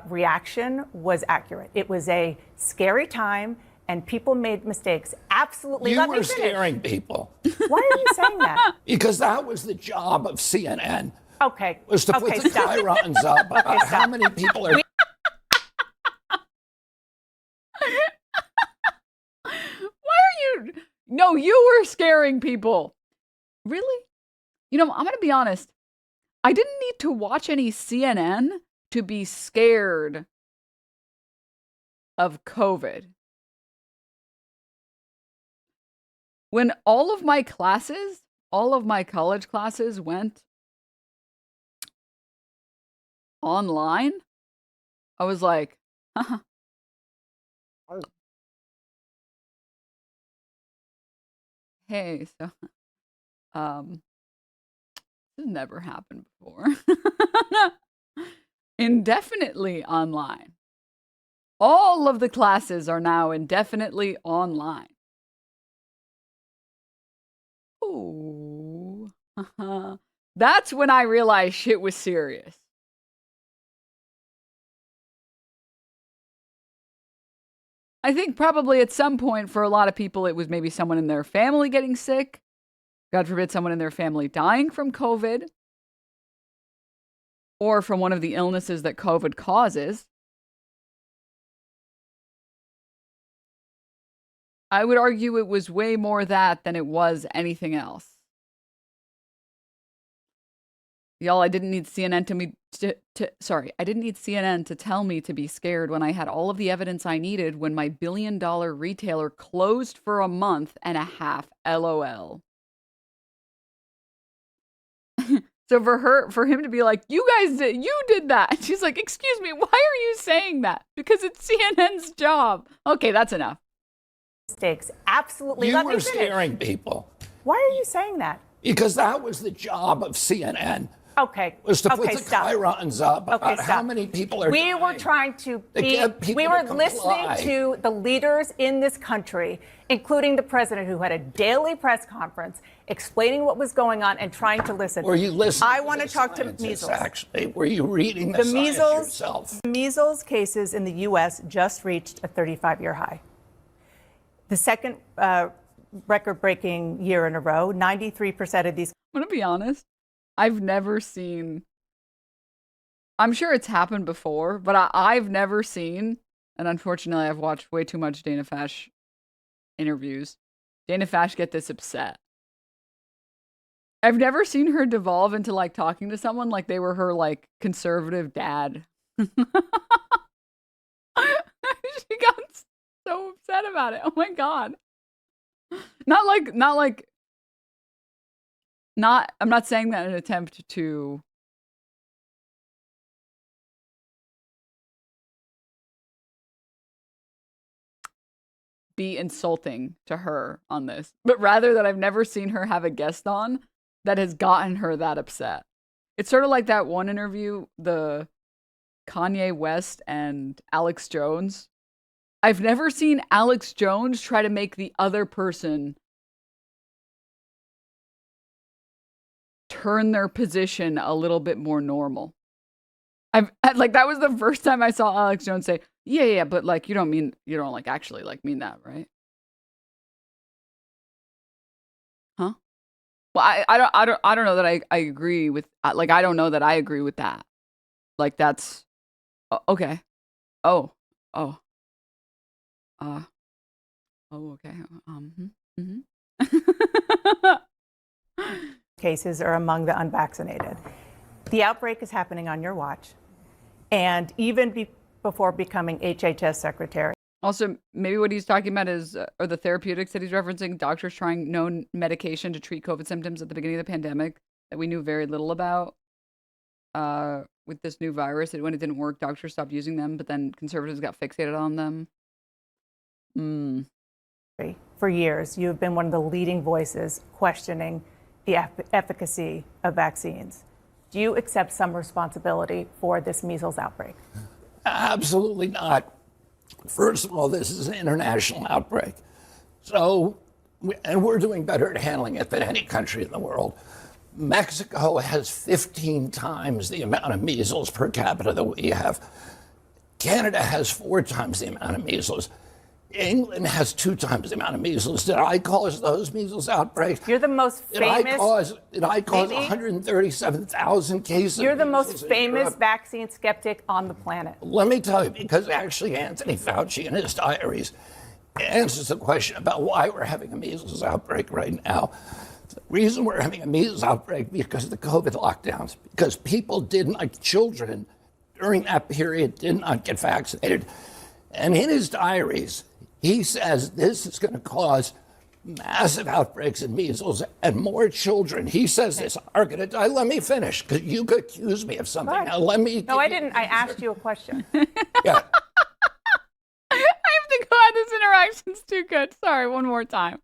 reaction was accurate. It was a scary time. And people made mistakes. Absolutely. You were scaring people. Why are you saying that? Because that was the job of CNN. Okay. Was to put the chyrons up. How many people are... Why are you... No, you were scaring people. Really? You know, I'm going to be honest. I didn't need to watch any CNN to be scared of COVID. When all of my college classes went online, I was like, haha. Hey, so this has never happened before. Indefinitely online. All of the classes are now indefinitely online. Ooh. That's when I realized shit was serious. I think probably at some point for a lot of people, it was maybe someone in their family getting sick. God forbid someone in their family dying from COVID. Or from one of the illnesses that COVID causes. I would argue it was way more that than it was anything else. Y'all, I didn't need CNN I didn't need CNN to tell me to be scared when I had all of the evidence I needed when my billion-dollar retailer closed for a month and a half. LOL. So for him to be like, you did that. And she's like, excuse me, why are you saying that? Because it's CNN's job. Okay, that's enough. Mistakes. Absolutely. You Let were me finish. scaring people. Why are you saying that? Because that was the job of CNN. Okay. Was to put the stop. chyrons up about how many people are dying. Were trying to get people we were to listening comply. to the leaders in this country, including the president, who had a daily press conference explaining what was going on and trying to listen. Were you listening? I want to talk to measles. Actually, were you reading the science yourself? The measles cases in the U.S. just reached a 35-year high. The second record-breaking year in a row. 93% of these. I'm going to be honest. I've never seen, I'm sure it's happened before, but I've never seen, and unfortunately I've watched way too much Dana Fash interviews, Dana Fash get this upset. I've never seen her devolve into like talking to someone like they were her like conservative dad. She got so upset about it. Oh my God. I'm not saying that in an attempt to be insulting to her on this, but rather that I've never seen her have a guest on that has gotten her that upset. It's sort of like that one interview, the Kanye West and Alex Jones. I've never seen Alex Jones try to make the other person turn their position a little bit more normal. Like that was the first time I saw Alex Jones say, yeah, but like you don't like actually like mean that, right? Huh? Well, I don't know that I agree with like I don't know that I agree with that. Like that's okay. Okay. Cases are among the unvaccinated. The outbreak is happening on your watch, and even before becoming HHS secretary. Also, maybe what he's talking about is are the therapeutics that he's referencing, doctors trying known medication to treat COVID symptoms at the beginning of the pandemic that we knew very little about. With this new virus, when it didn't work, doctors stopped using them, but then conservatives got fixated on them. For years, you have been one of the leading voices questioning the efficacy of vaccines. Do you accept some responsibility for this measles outbreak? Absolutely not. First of all, this is an international outbreak. So, and we're doing better at handling it than any country in the world. Mexico has 15 times the amount of measles per capita that we have. Canada has 4 times the amount of measles. England has 2 times the amount of measles. Did I cause those measles outbreaks? You're the most famous. Did I cause 137,000 cases? You're the most famous vaccine skeptic on the planet. Let me tell you, because actually Anthony Fauci in his diaries answers the question about why we're having a measles outbreak right now. The reason we're having a measles outbreak because of the COVID lockdowns, because people didn't, like children, during that period did not get vaccinated. And in his diaries, he says this is going to cause massive outbreaks in measles and more children. He says this are going to die. Let me finish, because you could accuse me of something. Now let me. No, I didn't. I asked you a question. Yeah. I have to go out. This interaction's too good. Sorry, one more time.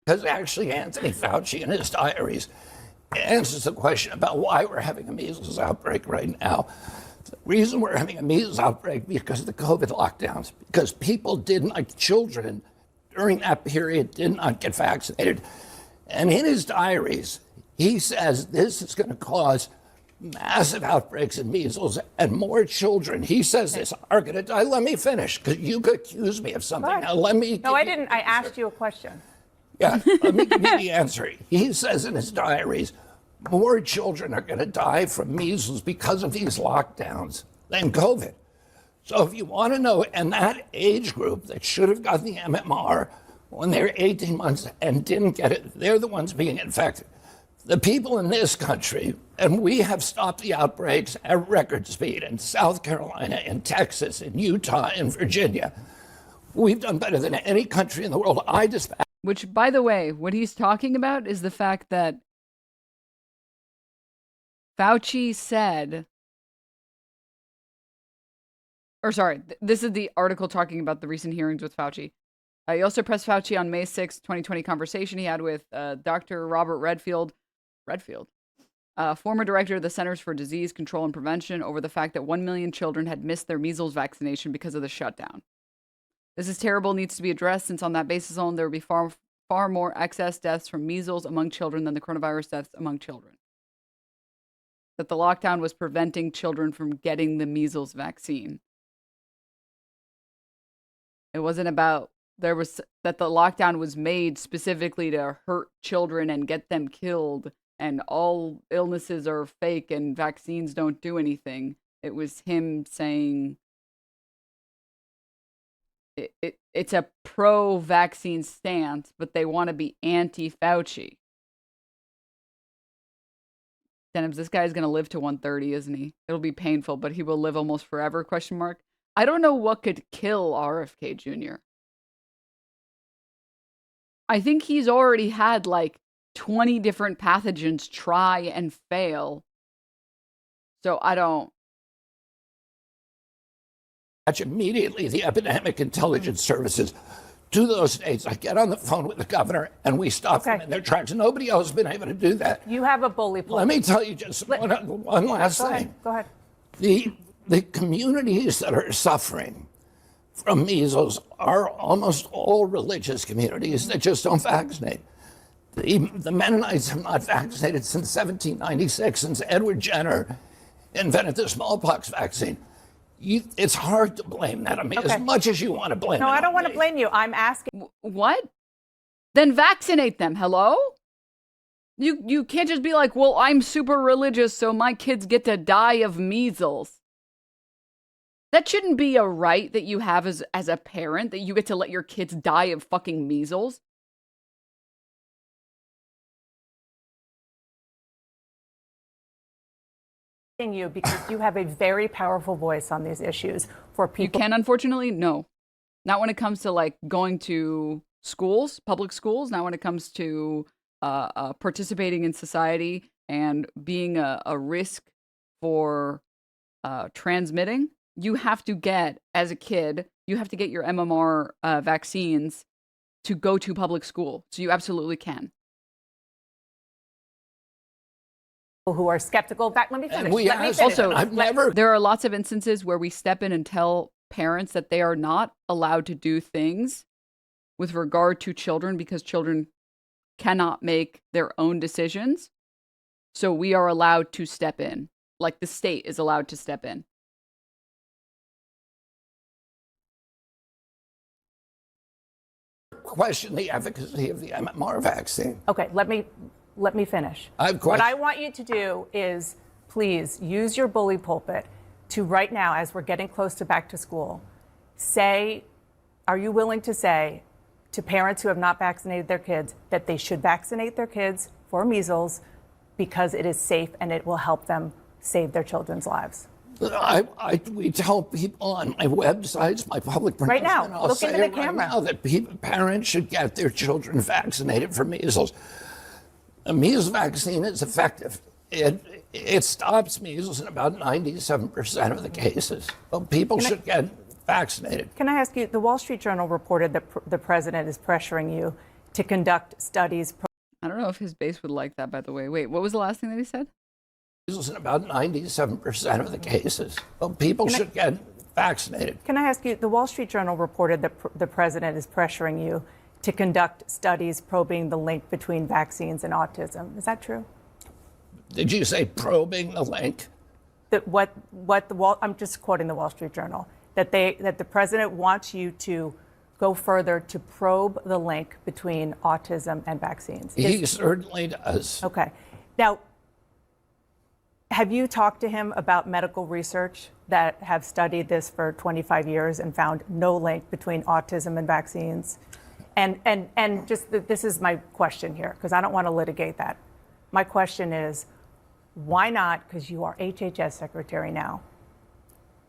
Because actually, Anthony Fauci in his diaries answers the question about why we're having a measles outbreak right now. The reason we're having a measles outbreak because of the COVID lockdowns, because people didn't, like children, during that period did not get vaccinated. And in his diaries, he says this is going to cause massive outbreaks in measles and more children. He says this are going to die. Let me finish, because you could accuse me of something. Now let me. No, I didn't. I asked you a question. Yeah, let me give you the answer. He says in his diaries, more children are going to die from measles because of these lockdowns than COVID. So if you want to know, and that age group that should have gotten the MMR when they were 18 months and didn't get it, they're the ones being infected. The people in this country, and we have stopped the outbreaks at record speed in South Carolina, in Texas, in Utah, in Virginia. We've done better than any country in the world. Which, by the way, what he's talking about is the fact that Fauci said, or sorry, this is the article talking about the recent hearings with Fauci. He also pressed Fauci on May 6, 2020 conversation he had with Dr. Robert Redfield, former director of the Centers for Disease Control and Prevention, over the fact that 1 million children had missed their measles vaccination because of the shutdown. This is terrible, needs to be addressed, since on that basis alone, there would be far more excess deaths from measles among children than the coronavirus deaths among children. That the lockdown was preventing children from getting the measles vaccine. It wasn't about, that the lockdown was made specifically to hurt children and get them killed, and all illnesses are fake and vaccines don't do anything. It was him saying, it's a pro-vaccine stance, but they want to be anti-Fauci. Denims, this guy's going to live to 130, isn't he? It'll be painful, but he will live almost forever, ? I don't know what could kill RFK Jr. I think he's already had like 20 different pathogens try and fail. So I don't. Immediately the epidemic intelligence services to those states. I get on the phone with the governor and we stop them in their tracks. Nobody else has been able to do that. You have a bully pulpit. Let me tell you just one last thing. Go ahead. The communities that are suffering from measles are almost all religious communities that just don't vaccinate. The Mennonites have not vaccinated since 1796, since Edward Jenner invented the smallpox vaccine. It's hard to blame that on me as much as you want to blame it. No, I don't want to blame you. I'm asking. What? Then vaccinate them. Hello? You can't just be like, well, I'm super religious, so my kids get to die of measles. That shouldn't be a right that you have as a parent, that you get to let your kids die of fucking measles. You, because you have a very powerful voice on these issues for people. You can, unfortunately, no. Not when it comes to like going to schools, public schools, not when it comes to participating in society and being a risk for transmitting. You have to get, as a kid, you have to get your MMR vaccines to go to public school. So you absolutely can. Who are skeptical. Let me finish. There are lots of instances where we step in and tell parents that they are not allowed to do things with regard to children because children cannot make their own decisions. So we are allowed to step in, like the state is allowed to step in. Question the efficacy of the MMR vaccine. Okay, let me finish. What I want you to do is please use your bully pulpit to right now, as we're getting close to back to school, are you willing to say to parents who have not vaccinated their kids that they should vaccinate their kids for measles because it is safe and it will help them save their children's lives. We tell people on my websites, my public Right now, pronouncement, I'll look say into the it right camera. now that parents should get their children vaccinated for measles. A measles vaccine is effective. It stops measles in about 97% of the cases. So people should get vaccinated. Can I ask you, the Wall Street Journal reported that the president is pressuring you to conduct studies. I don't know if his base would like that, by the way. Wait, what was the last thing that he said? Measles in about 97% of the cases. So people should get vaccinated. Can I ask you, the Wall Street Journal reported that the president is pressuring you to conduct studies probing the link between vaccines and autism. Is that true? Did you say probing the link? I'm just quoting the Wall Street Journal, that the president wants you to go further to probe the link between autism and vaccines. He certainly does. Okay. Now, have you talked to him about medical research that have studied this for 25 years and found no link between autism and vaccines? And just this is my question here, because I don't want to litigate that. My question is, why not, because you are HHS secretary now,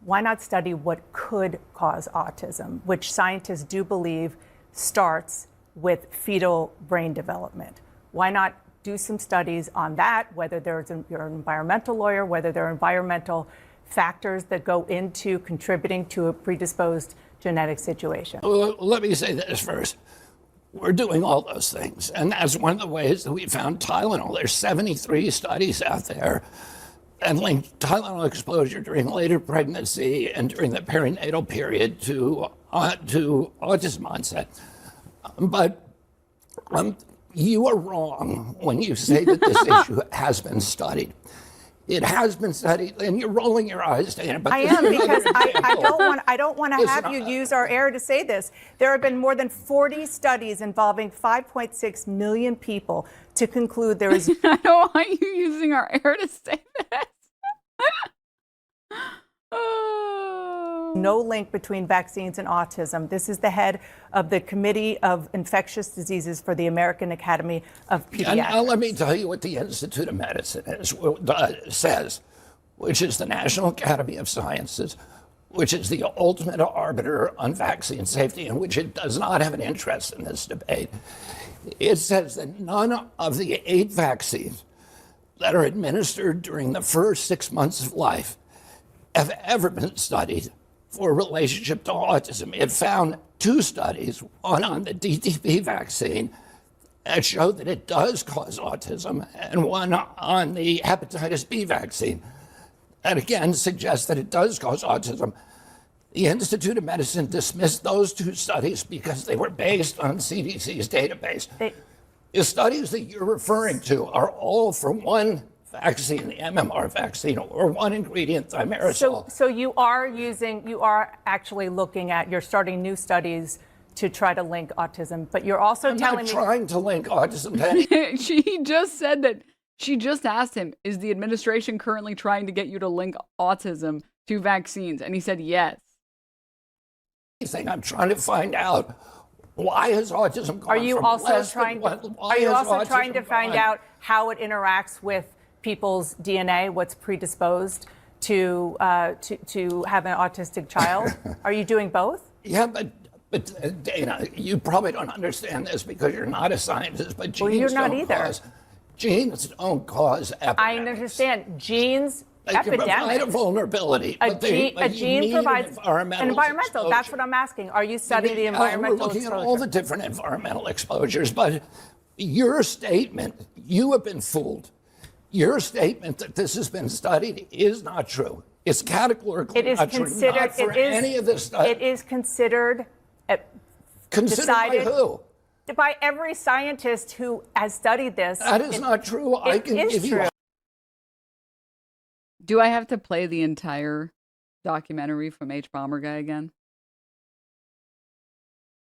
why not study what could cause autism, which scientists do believe starts with fetal brain development? Why not do some studies on that, whether you're an environmental lawyer, whether there are environmental factors that go into contributing to a predisposed genetic situation? Well, let me say this first. We're doing all those things, and that's one of the ways that we found Tylenol. There's 73 studies out there and linked Tylenol exposure during later pregnancy and during the perinatal period to autism onset. But you are wrong when you say that this issue has been studied. It has been studied, and you're rolling your eyes, Dana. But I am, because I don't want to have you use our air to say this. There have been more than 40 studies involving 5.6 million people to conclude there is. I don't want you using our air to say this. No link between vaccines and autism. This is the head of the Committee of Infectious Diseases for the American Academy of Pediatrics. And now let me tell you what the Institute of Medicine says, which is the National Academy of Sciences, which is the ultimate arbiter on vaccine safety, and which it does not have an interest in this debate. It says that none of the 8 vaccines that are administered during the first 6 months of life have ever been studied for relationship to autism. It found 2 studies, one on the DTP vaccine that showed that it does cause autism, and one on the hepatitis B vaccine that again suggests that it does cause autism. The Institute of Medicine dismissed those 2 studies because they were based on CDC's database. The studies that you're referring to are all for one vaccine, the MMR vaccine, or one ingredient, thimerosal. So you are actually looking at, you're starting new studies to try to link autism, but you're also telling me. I'm not trying to link autism to any. She just said that, she just asked him, is the administration currently trying to get you to link autism to vaccines? And he said yes. I'm trying to find out, why has autism gone Are you from also less trying than to, why are you has also autism trying to find gone- out how it interacts with people's DNA, what's predisposed to have an autistic child? Are you doing both? Yeah, but Dana, you probably don't understand this because you're not a scientist, but genes you're not don't either. cause, genes don't cause epidemics. I understand. Genes, They can provide a epidemics. vulnerability. A but you gene need provides environmental exposure. That's what I'm asking. Are you studying the environmental We're looking exposure? at all the different environmental exposures, but your statement, you have been fooled. Your statement that this has been studied is not true. It's categorically It is not true. considered. Not for It is. any of this stuff. It is considered. Considered by decided who? By every scientist who has studied this. That is not true. I can is give you. true. Do I have to play the entire documentary from Hbomberguy again?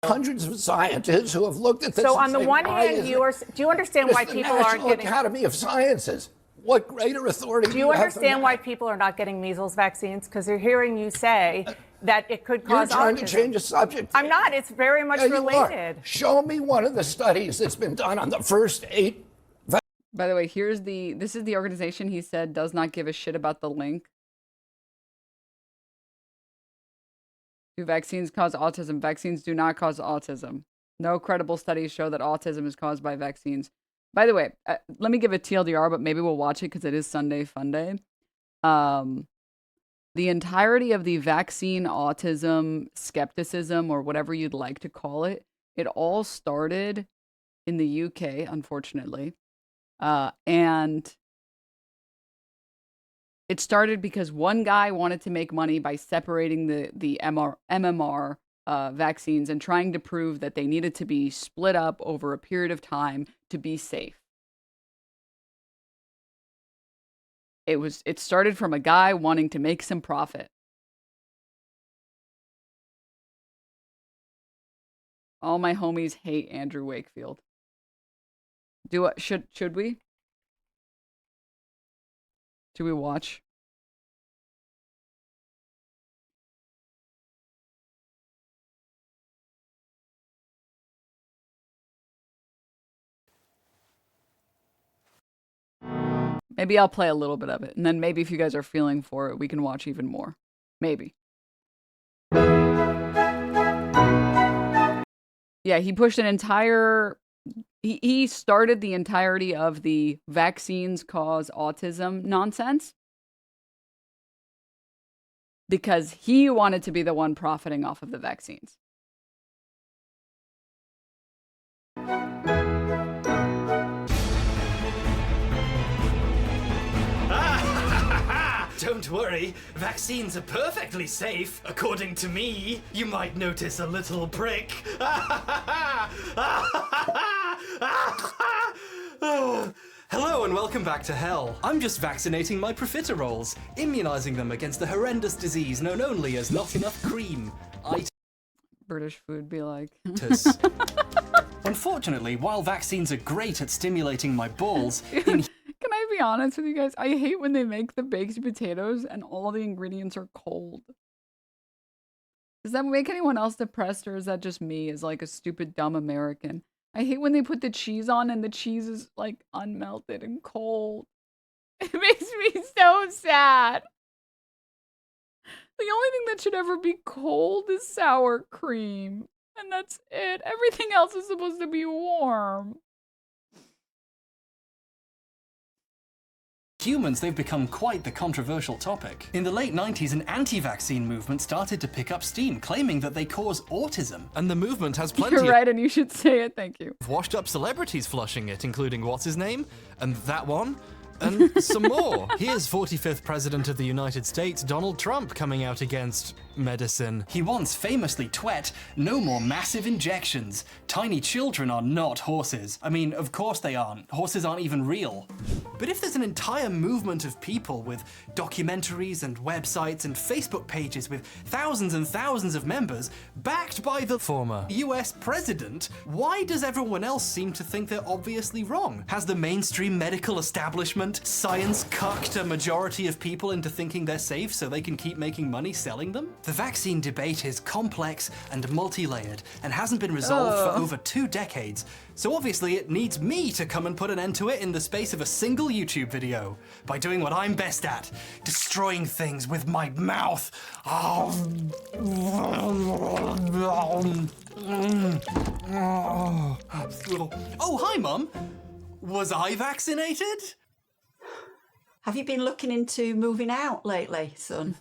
Hundreds of scientists who have looked at this. So and on the say, one why hand, is do you understand why It's the people aren't National getting? Academy of Sciences. What greater authority Do you have than understand that? why people are not getting measles vaccines? Because they're hearing you say that it could You're cause trying autism. to change the subject. I'm not. It's very much Yeah, you are. related. Show me one of the studies that's been done on the first 8. By the way, this is the organization he said does not give a shit about the link. Do vaccines cause autism? Vaccines do not cause autism. No credible studies show that autism is caused by vaccines. By the way, let me give a TLDR, but maybe we'll watch it because it is Sunday FUNDAY. The entirety of the vaccine autism skepticism, or whatever you'd like to call it, it all started in the UK, unfortunately. And it started because one guy wanted to make money by separating the MMR vaccines and trying to prove that they needed to be split up over a period of time to be safe. It started from a guy wanting to make some profit. All my homies hate Andrew Wakefield. Should we? Should we watch? Maybe I'll play a little bit of it, and then maybe if you guys are feeling for it, we can watch even more. Maybe. Yeah, he pushed an entire... He started the entirety of the vaccines cause autism nonsense because he wanted to be the one profiting off of the vaccines. Don't worry, vaccines are perfectly safe, according to me. You might notice a little prick. Hello and welcome back to hell. I'm just vaccinating my profiteroles, immunizing them against the horrendous disease known only as not enough cream. British food be like. Unfortunately, while vaccines are great at stimulating my balls, Can I be honest with you guys? I hate when they make the baked potatoes and all the ingredients are cold. Does that make anyone else depressed, or is that just me as like a stupid dumb American? I hate when they put the cheese on and the cheese is like unmelted and cold. It makes me so sad. The only thing that should ever be cold is sour cream. And that's it. Everything else is supposed to be warm. humans, they've become quite the controversial topic. In the late 90s, an anti-vaccine movement started to pick up steam, claiming that they cause autism. And the movement has plenty You're right, and you should say it, thank you. of washed-up celebrities flushing it, including what's-his-name, and that one, and some more. Here's 45th President of the United States, Donald Trump, coming out against medicine. He once famously tweeted, "No more massive injections. Tiny children are not horses." I mean, of course they aren't. Horses aren't even real. But if there's an entire movement of people with documentaries and websites and Facebook pages with thousands and thousands of members, backed by the former US president, why does everyone else seem to think they're obviously wrong? Has the mainstream medical establishment science cucked a majority of people into thinking they're safe so they can keep making money selling them? The vaccine debate is complex and multi-layered and hasn't been resolved for over 2 decades, so obviously it needs me to come and put an end to it in the space of a single YouTube video, by doing what I'm best at, destroying things with my mouth. Oh, hi, Mum. Was I vaccinated? Have you been looking into moving out lately, son?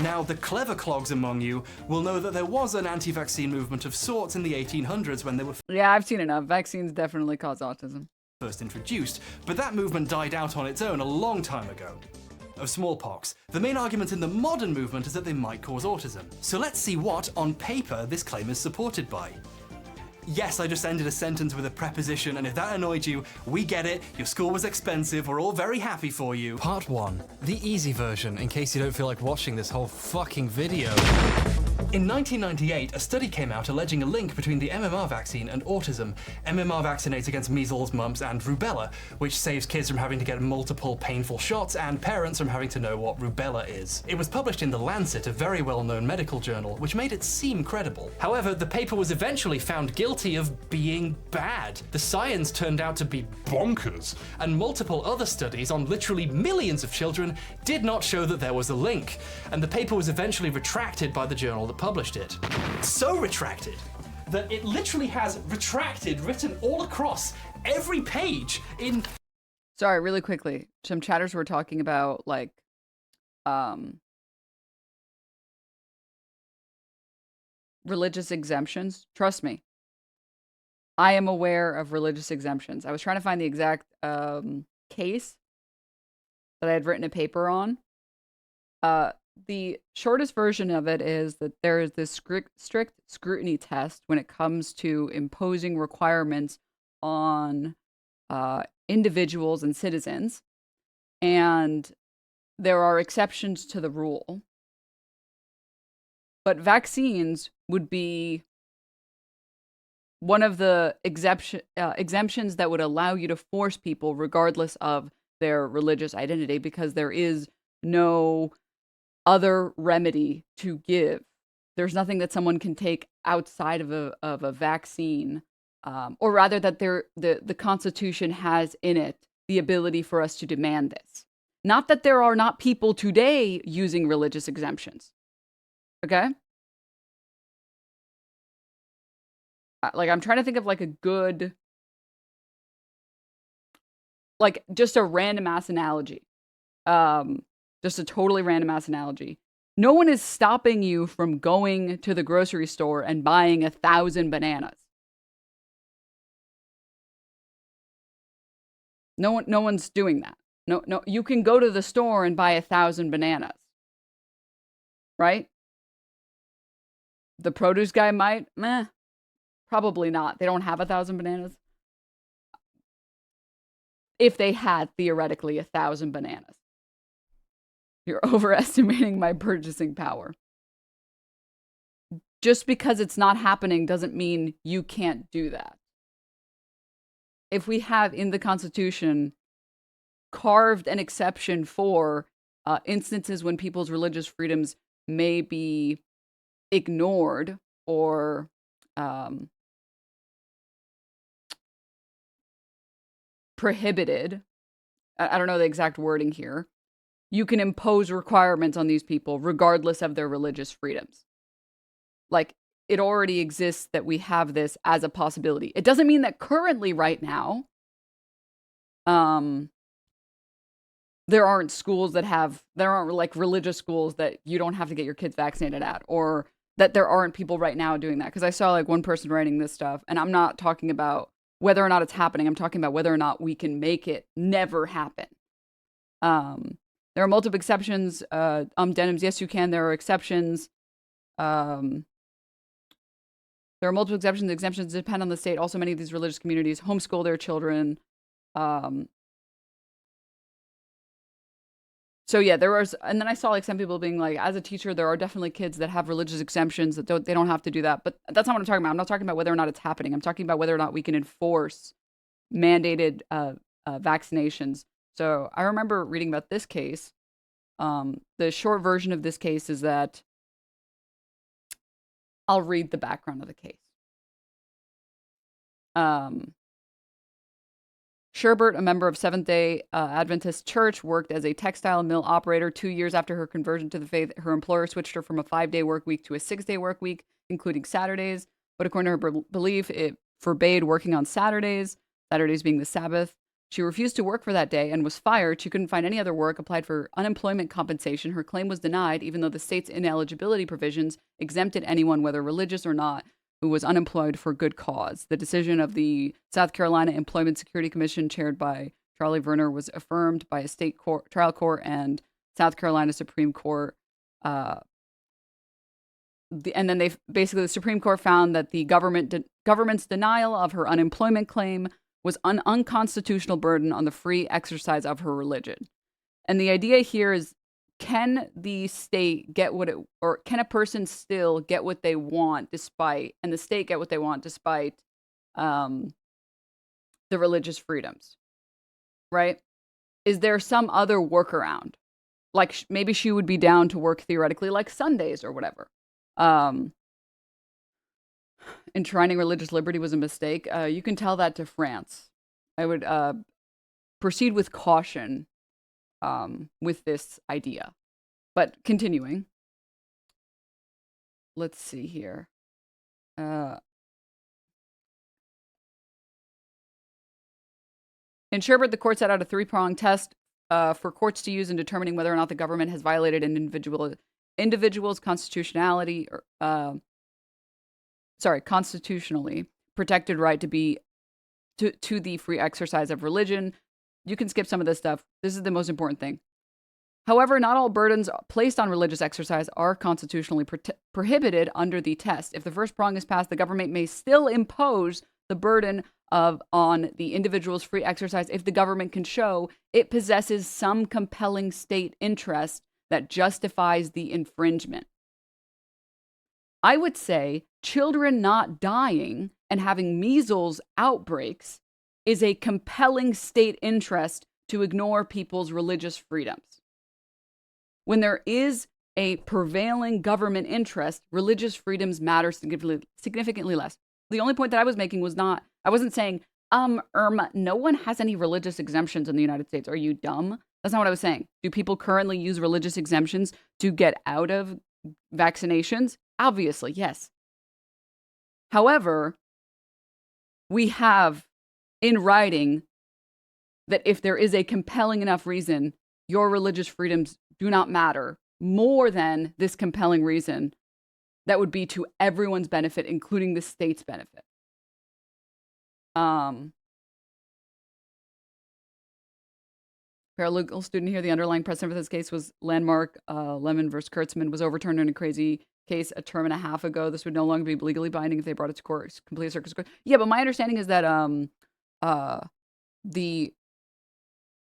Now, the clever clogs among you will know that there was an anti-vaccine movement of sorts in the 1800s when they were Yeah, I've seen enough. Vaccines definitely cause autism. first introduced, but that movement died out on its own a long time ago. Of smallpox. The main argument in the modern movement is that they might cause autism. So let's see what, on paper, this claim is supported by. Yes, I just ended a sentence with a preposition, and if that annoyed you, we get it. Your school was expensive. We're all very happy for you. Part 1. The easy version, in case you don't feel like watching this whole fucking video. In 1998, a study came out alleging a link between the MMR vaccine and autism. MMR vaccinates against measles, mumps, and rubella, which saves kids from having to get multiple painful shots and parents from having to know what rubella is. It was published in The Lancet, a very well-known medical journal, which made it seem credible. However, the paper was eventually found guilty of being bad. The science turned out to be bonkers, and multiple other studies on literally millions of children did not show that there was a link, and the paper was eventually retracted by the journal that published it. So retracted that it literally has retracted written all across every page in... Sorry, really quickly. Some chatters were talking about, like, religious exemptions. Trust me. I am aware of religious exemptions. I was trying to find the exact case that I had written a paper on. The shortest version of it is that there is this strict scrutiny test when it comes to imposing requirements on individuals and citizens, and there are exceptions to the rule. But vaccines would be one of the exemptions that would allow you to force people regardless of their religious identity, because there is no other remedy to give. There's nothing that someone can take outside of a vaccine, or rather that the Constitution has in it the ability for us to demand this. Not that there are not people today using religious exemptions. Okay? Like, I'm trying to think of like a good, like, just a random ass analogy. Just a totally random ass analogy. No one is stopping you from going to the grocery store and buying 1,000 bananas. No one's doing that. No, you can go to the store and buy 1,000 bananas. Right? The produce guy might, probably not. They don't have 1,000 bananas. If they had theoretically 1,000 bananas. You're overestimating my purchasing power. Just because it's not happening doesn't mean you can't do that. If we have in the Constitution carved an exception for instances when people's religious freedoms may be ignored or prohibited, I don't know the exact wording here, you can impose requirements on these people regardless of their religious freedoms. Like, it already exists that we have this as a possibility. It doesn't mean that currently right now, there aren't schools that have, there aren't like religious schools that you don't have to get your kids vaccinated at, or that there aren't people right now doing that. Because I saw like one person writing this stuff, and I'm not talking about whether or not it's happening. I'm talking about whether or not we can make it never happen. There are multiple exceptions. Denims, yes, you can. There are exceptions. There are multiple exceptions. The exemptions depend on the state. Also, many of these religious communities homeschool their children. So yeah, there was, and then I saw like some people being like, as a teacher, there are definitely kids that have religious exemptions that they don't have to do that. But that's not what I'm talking about. I'm not talking about whether or not it's happening. I'm talking about whether or not we can enforce mandated vaccinations. So I remember reading about this case. The short version of this case is that I'll read the background of the case. Sherbert, a member of Seventh-day Adventist Church, worked as a textile mill operator. 2 years after her conversion to the faith, her employer switched her from a 5-day work week to a 6-day work week, including Saturdays. But according to her belief, it forbade working on Saturdays, Saturdays being the Sabbath. She refused to work for that day and was fired. She couldn't find any other work, applied for unemployment compensation. Her claim was denied, even though the state's ineligibility provisions exempted anyone, whether religious or not, who was unemployed for good cause. The decision of the South Carolina Employment Security Commission, chaired by Charlie Verner, was affirmed by a state court, trial court and South Carolina Supreme Court. And then the Supreme Court found that the government's denial of her unemployment claim was an unconstitutional burden on the free exercise of her religion. And the idea here is can the state get what it, or can a person still get what they want despite, and the state get what they want despite the religious freedoms, right? Is there some other workaround? Like maybe she would be down to work theoretically like Sundays or whatever. Enshrining religious liberty was a mistake. You can tell that to France. I would proceed with caution with this idea. But continuing. Let's see here. In Sherbert, the court set out a three-pronged test for courts to use in determining whether or not the government has violated an individual's constitutionally protected right to the free exercise of religion. You can skip some of this stuff. This is the most important thing. However, not all burdens placed on religious exercise are constitutionally prohibited under the test. If the first prong is passed, the government may still impose the burden on the individual's free exercise if the government can show it possesses some compelling state interest that justifies the infringement. I would say children not dying and having measles outbreaks is a compelling state interest to ignore people's religious freedoms. When there is a prevailing government interest, religious freedoms matter significantly less. The only point that I was making was not, I wasn't saying, no one has any religious exemptions in the United States. Are you dumb? That's not what I was saying. Do people currently use religious exemptions to get out of vaccinations? Obviously, yes. However, we have in writing that if there is a compelling enough reason, your religious freedoms do not matter more than this compelling reason that would be to everyone's benefit, including the state's benefit. Paralegal student here, the underlying precedent for this case was landmark Lemon versus Kurtzman was overturned in a crazy case a term and a half ago. This would no longer be legally binding if they brought it to court, complete circus court. Yeah, but my understanding is that the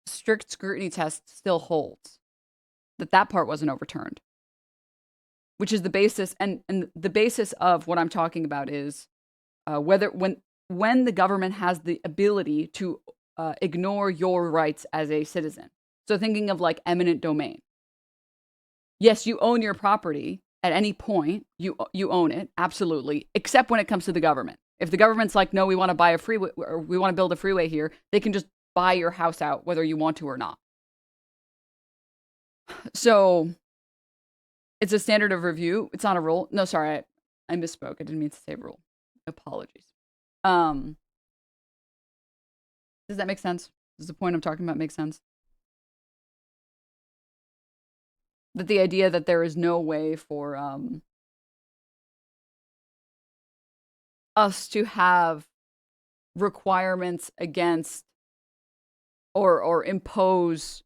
strict scrutiny test still holds. That part wasn't overturned, which is the basis, and the basis of what I'm talking about is whether when the government has the ability to ignore your rights as a citizen. So thinking of like eminent domain. Yes, you own your property at any point. You own it, absolutely, except when it comes to the government. If the government's like, no, we want to buy a freeway, or we want to build a freeway here, they can just buy your house out whether you want to or not. So it's a standard of review. It's not a rule. No, sorry, I misspoke. I didn't mean to say rule. Apologies. Does that make sense? Does the point I'm talking about make sense? That the idea that there is no way for us to have requirements against or impose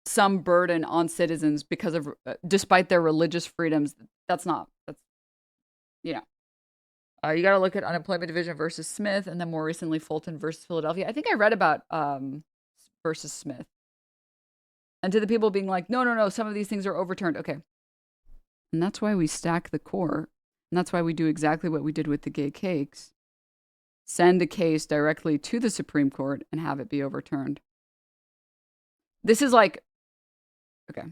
some burden on citizens because of despite their religious freedoms. That's you got to look at Unemployment Division versus Smith, and then more recently Fulton versus Philadelphia. I think I read about versus Smith. And to the people being like, no, some of these things are overturned. Okay. And that's why we stack the court. And that's why we do exactly what we did with the gay cakes. Send a case directly to the Supreme Court and have it be overturned. This is like, okay.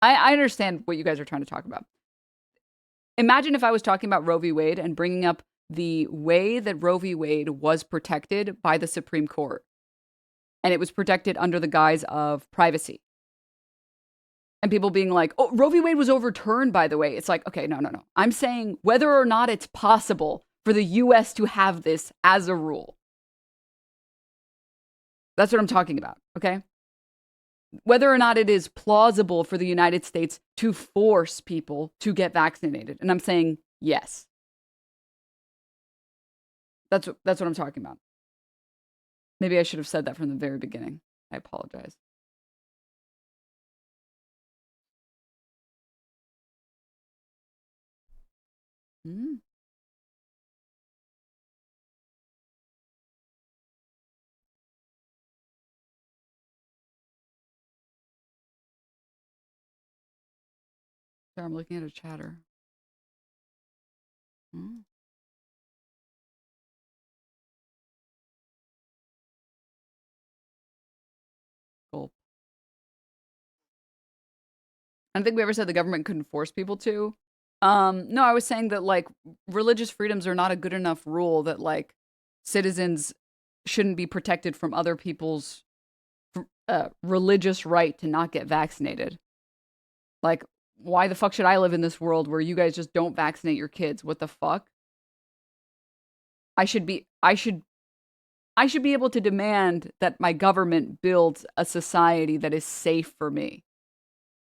I understand what you guys are trying to talk about. Imagine if I was talking about Roe v. Wade and bringing up the way that Roe v. Wade was protected by the Supreme Court. And it was protected under the guise of privacy. And people being like, oh, Roe v. Wade was overturned, by the way. It's like, okay, no. I'm saying whether or not it's possible for the U.S. to have this as a rule. That's what I'm talking about, okay? Whether or not it is plausible for the United States to force people to get vaccinated. And I'm saying yes. That's what I'm talking about. Maybe I should have said that from the very beginning. I apologize. Sorry, I'm looking at a chatter. Cool. I don't think we ever said the government couldn't force people to. No, I was saying that like religious freedoms are not a good enough rule that like citizens shouldn't be protected from other people's religious right to not get vaccinated. Like, why the fuck should I live in this world where you guys just don't vaccinate your kids? What the fuck? I should be able to demand that my government builds a society that is safe for me.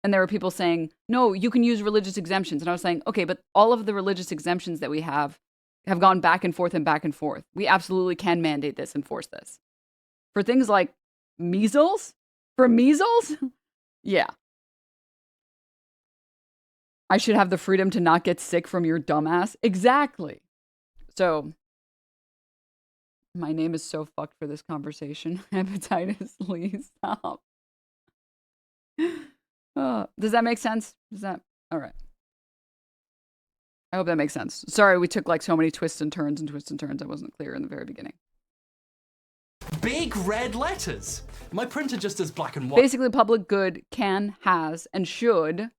And there were people saying, no, you can use religious exemptions. And I was saying, okay, but all of the religious exemptions that we have gone back and forth and back and forth. We absolutely can mandate this and force this. For things like measles? For measles? Yeah. I should have the freedom to not get sick from your dumbass. Exactly. So, my name is so fucked for this conversation. Hepatitis, please stop. Does that make sense? Does that? All right. I hope that makes sense. Sorry, we took like so many twists and turns. I wasn't clear in the very beginning. Big red letters. My printer just does black and white. Basically, public good can, has, and should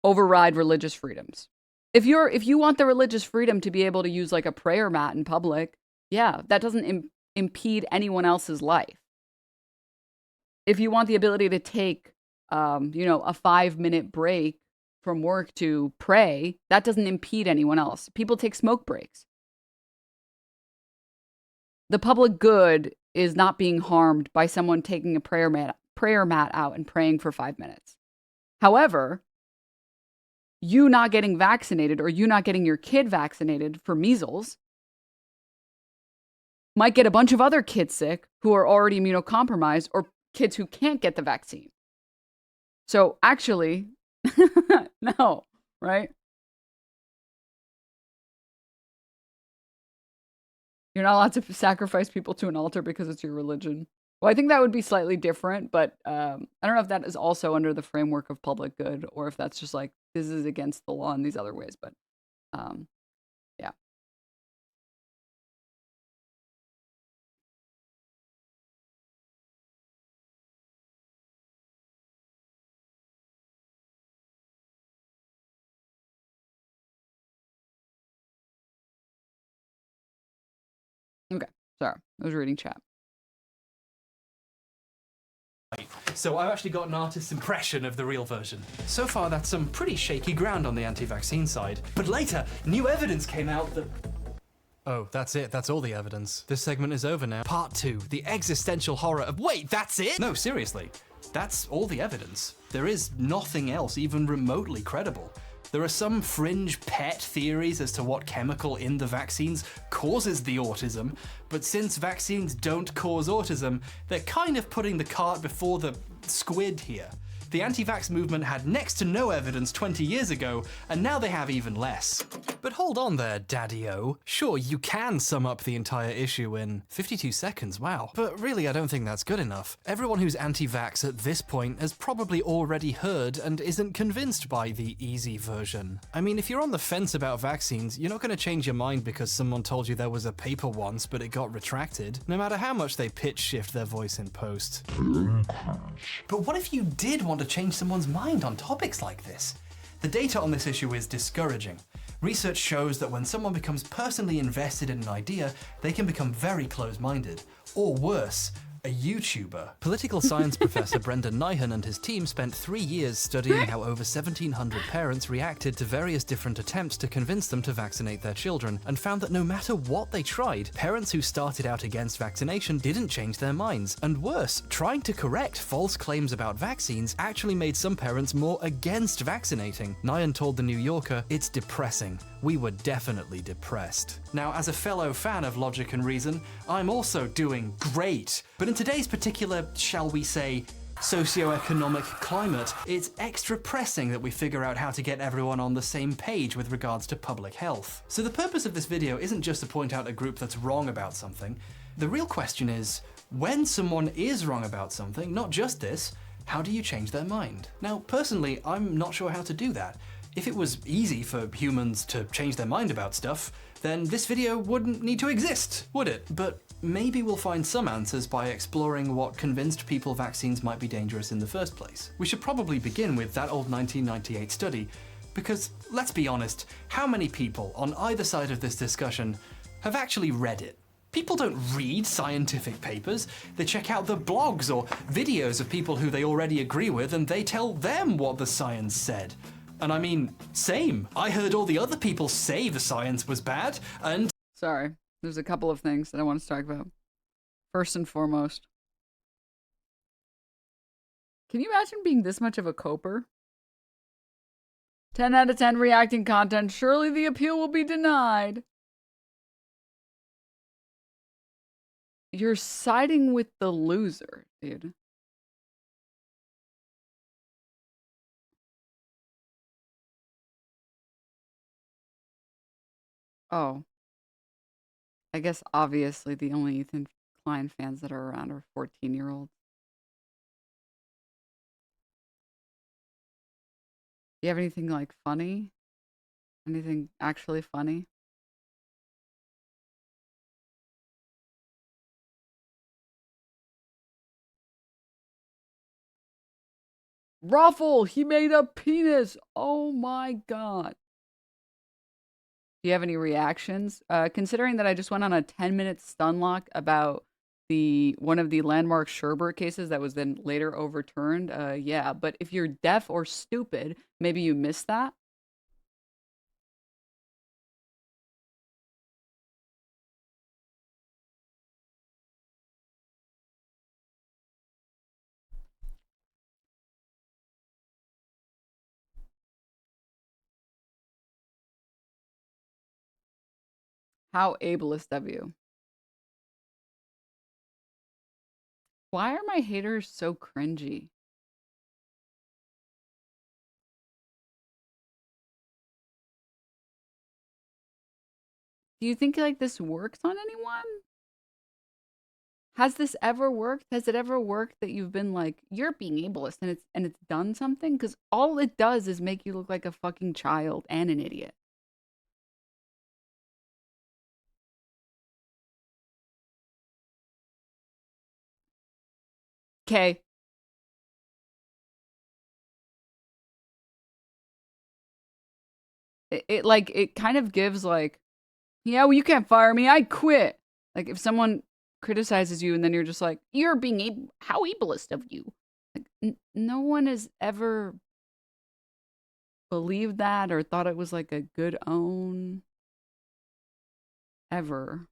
override religious freedoms. If you want the religious freedom to be able to use like a prayer mat in public, yeah, that doesn't impede anyone else's life. If you want the ability to take, a 5-minute break from work to pray, that doesn't impede anyone else. People take smoke breaks. The public good is not being harmed by someone taking a prayer mat out and praying for 5 minutes. However, you not getting vaccinated or you not getting your kid vaccinated for measles might get a bunch of other kids sick who are already immunocompromised or kids who can't get the vaccine. So actually, no, right? You're not allowed to sacrifice people to an altar because it's your religion. Well, I think that would be slightly different, but I don't know if that is also under the framework of public good or if that's just like, this is against the law in these other ways, but yeah. Okay, sorry, I was reading chat. So I've actually got an artist's impression of the real version. So far, that's some pretty shaky ground on the anti-vaccine side. But later, new evidence came out that... Oh, that's it. That's all the evidence. This segment is over now. Part 2, the existential horror of... Wait, that's it? No, seriously. That's all the evidence. There is nothing else even remotely credible. There are some fringe pet theories as to what chemical in the vaccines causes the autism, but since vaccines don't cause autism, they're kind of putting the cart before the squid here. The anti-vax movement had next to no evidence 20 years ago, and now they have even less. But hold on there, Daddy-O. Sure, you can sum up the entire issue in 52 seconds, wow. But really, I don't think that's good enough. Everyone who's anti-vax at this point has probably already heard and isn't convinced by the easy version. I mean, if you're on the fence about vaccines, you're not going to change your mind because someone told you there was a paper once, but it got retracted, no matter how much they pitch shift their voice in post. But what if you did want to change someone's mind on topics like this? The data on this issue is discouraging. Research shows that when someone becomes personally invested in an idea, they can become very close-minded, or worse, a YouTuber. Political science professor Brendan Nyhan and his team spent 3 years studying how over 1,700 parents reacted to various different attempts to convince them to vaccinate their children, and found that no matter what they tried, parents who started out against vaccination didn't change their minds. And worse, trying to correct false claims about vaccines actually made some parents more against vaccinating. Nyhan told The New Yorker, "It's depressing. We were definitely depressed." Now, as a fellow fan of logic and reason, I'm also doing great. But in today's particular, shall we say, socioeconomic climate, it's extra pressing that we figure out how to get everyone on the same page with regards to public health. So the purpose of this video isn't just to point out a group that's wrong about something. The real question is, when someone is wrong about something, not just this, How do you change their mind? Now, personally, I'm not sure how to do that. If it was easy for humans to change their mind about stuff, then this video wouldn't need to exist, would it? But maybe we'll find some answers by exploring what convinced people vaccines might be dangerous in the first place. We should probably begin with that old 1998 study, because let's be honest, how many people on either side of this discussion have actually read it? People don't read scientific papers. They check out the blogs or videos of people who they already agree with, and they tell them what the science said. And I mean, same. I heard all the other people say the science was bad, and... Sorry, there's a couple of things that I want to talk about. First and foremost, can you imagine being this much of a coper? 10 out of 10 reacting content. Surely the appeal will be denied. You're siding with the loser, dude. Oh. I guess obviously the only Ethan Klein fans that are around are 14-year-olds. Do you have anything like funny? Anything actually funny? Ruffle, he made a penis. Oh my god. Do you have any reactions? Considering that I just went on a 10-minute stun lock about one of the landmark Sherbert cases that was then later overturned, yeah. But if you're deaf or stupid, maybe you missed that. How ableist of you. Why are my haters so cringy? Do you think like this works on anyone? Has this ever worked? Has it ever worked that you've been like, you're being ableist and it's done something? Because all it does is make you look like a fucking child and an idiot. Okay. It kind of gives like, yeah, well, you can't fire me. I quit. Like if someone criticizes you and then you're just like, you're being how ableist of you. Like no one has ever believed that or thought it was like a good own ever.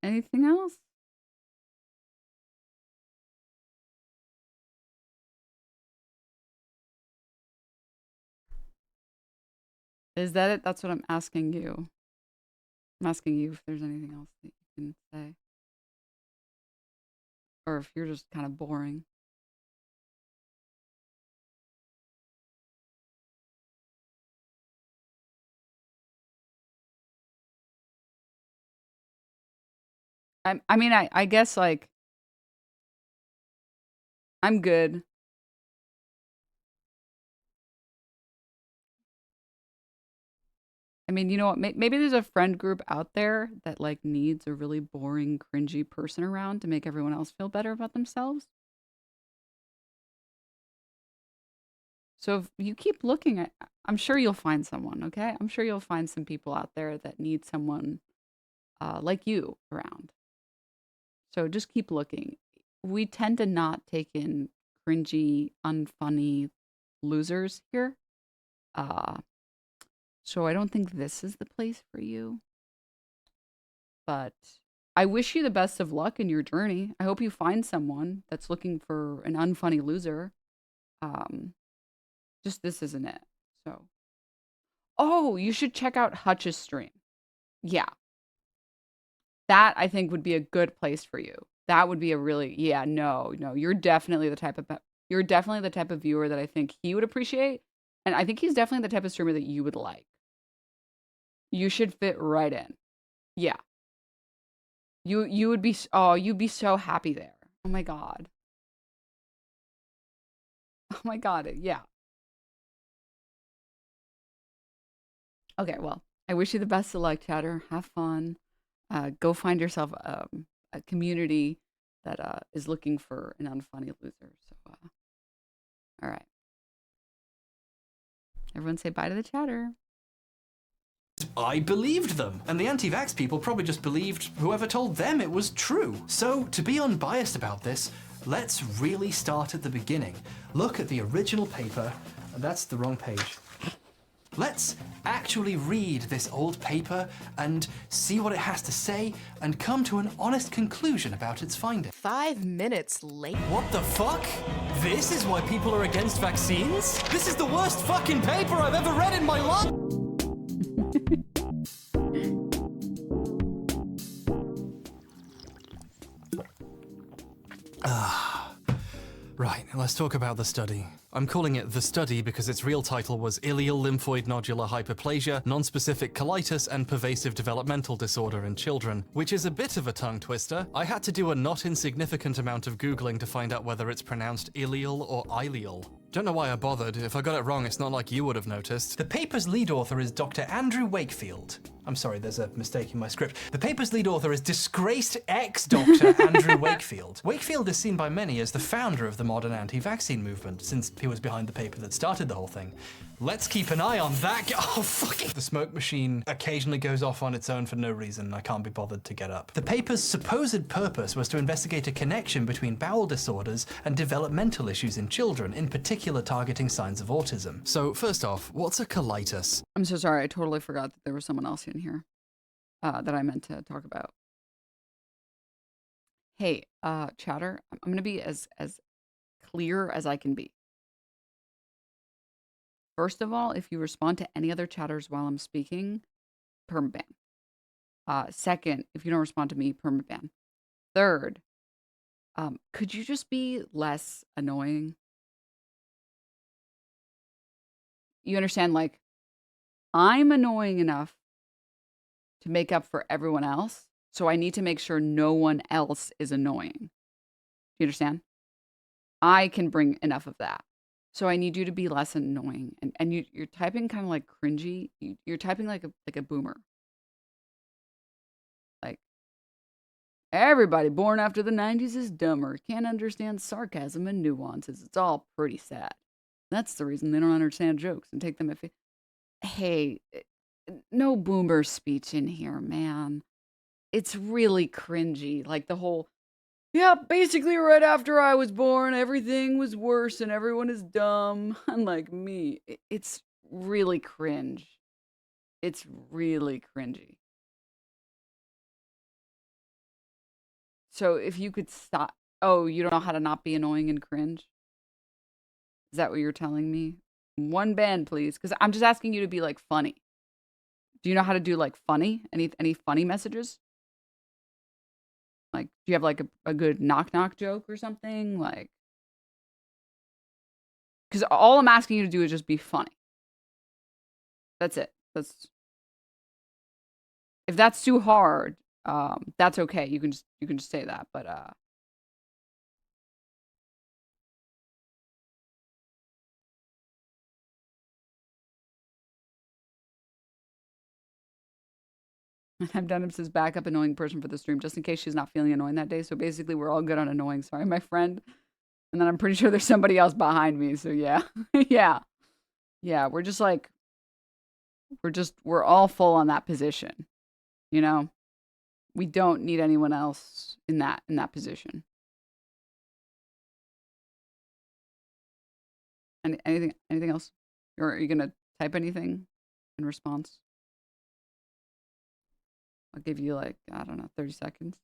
Anything else? Is that it? That's what I'm asking you. I'm asking you if there's anything else that you can say. Or if you're just kind of boring. I mean, I guess like I'm good. I mean, you know what? Maybe there's a friend group out there that like needs a really boring, cringy person around to make everyone else feel better about themselves. So if you keep looking at, I'm sure you'll find someone, okay? I'm sure you'll find some people out there that need someone like you around. So just keep looking. We tend to not take in cringy, unfunny losers here. So I don't think this is the place for you. But I wish you the best of luck in your journey. I hope you find someone that's looking for an unfunny loser. Just this isn't it. So, oh, you should check out Hutch's stream. Yeah. That I think would be a good place for you. That would be a really, yeah, no, you're definitely the type of viewer that I think he would appreciate. And I think he's definitely the type of streamer that you would like. You should fit right in. Yeah. You would be, oh, you'd be so happy there. Oh my god. Oh my god, yeah. Okay, well, I wish you the best of luck, chatter. Have fun. Go find yourself a community that is looking for an unfunny loser. So, all right. Everyone say bye to the chatter. I believed them. And the anti-vax people probably just believed whoever told them it was true. So, to be unbiased about this, let's really start at the beginning. Look at the original paper. That's the wrong page. Let's actually read this old paper and see what it has to say and come to an honest conclusion about its findings. 5 minutes late. What the fuck? This is why people are against vaccines? This is the worst fucking paper I've ever read in my life! Right, let's talk about the study. I'm calling it The Study because its real title was Ileal Lymphoid Nodular Hyperplasia, Nonspecific Colitis, and Pervasive Developmental Disorder in Children, which is a bit of a tongue twister. I had to do a not insignificant amount of Googling to find out whether it's pronounced ileal or ileal. Don't know why I bothered. If I got it wrong, it's not like you would have noticed. The paper's lead author is Dr. Andrew Wakefield. I'm sorry, there's a mistake in my script. The paper's lead author is disgraced ex-Dr. Andrew Wakefield. Wakefield is seen by many as the founder of the modern anti-vaccine movement, since he was behind the paper that started the whole thing. Let's keep an eye on that guy. Oh, fucking. The smoke machine occasionally goes off on its own for no reason. I can't be bothered to get up. The paper's supposed purpose was to investigate a connection between bowel disorders and developmental issues in children, in particular targeting signs of autism. So first off, what's a colitis? I'm so sorry. I totally forgot that there was someone else in here that I meant to talk about. Hey, chatter, I'm going to be as clear as I can be. First of all, if you respond to any other chatters while I'm speaking, permaban. Second, if you don't respond to me, permaban. Third, could you just be less annoying? You understand, like, I'm annoying enough to make up for everyone else, so I need to make sure no one else is annoying. Do you understand? I can bring enough of that. So I need you to be less annoying. And you're typing kind of like cringy. You're typing like a boomer. Like, everybody born after the 90s is dumber. Can't understand sarcasm and nuances. It's all pretty sad. That's the reason they don't understand jokes and take them if... Hey, no boomer speech in here, man. It's really cringy. Like the whole... Yeah, basically right after I was born, everything was worse and everyone is dumb. Unlike me. It's really cringe. It's really cringy. So if you could stop... Oh, you don't know how to not be annoying and cringe? Is that what you're telling me? One band, please. Because I'm just asking you to be, like, funny. Do you know how to do, like, funny? Any funny messages? Like, do you have, like, a good knock-knock joke or something? Like... Because all I'm asking you to do is just be funny. That's it. That's... If that's too hard, that's okay. You can just say that, but... I'm Denims' backup annoying person for the stream, just in case she's not feeling annoying that day. So basically, we're all good on annoying. Sorry, my friend. And then I'm pretty sure there's somebody else behind me. So yeah, yeah, yeah. We're just like, we're all full on that position. You know, we don't need anyone else in that position. Anything else? Are you gonna type anything in response? I'll give you like, I don't know, 30 seconds.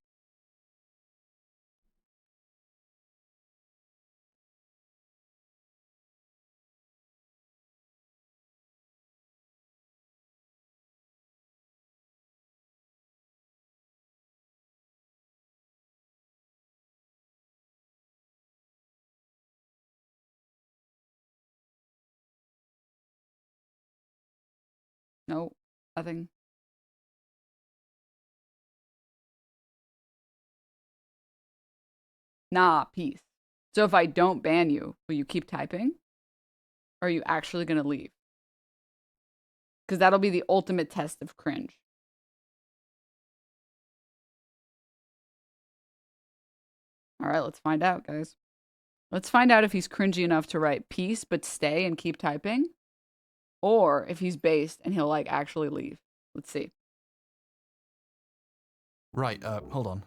No, nothing. Nah, peace. So if I don't ban you, will you keep typing? Or are you actually going to leave? Because that'll be the ultimate test of cringe. All right, let's find out, guys. Let's find out if he's cringy enough to write peace but stay and keep typing. Or if he's based and he'll like actually leave. Let's see. Right, hold on.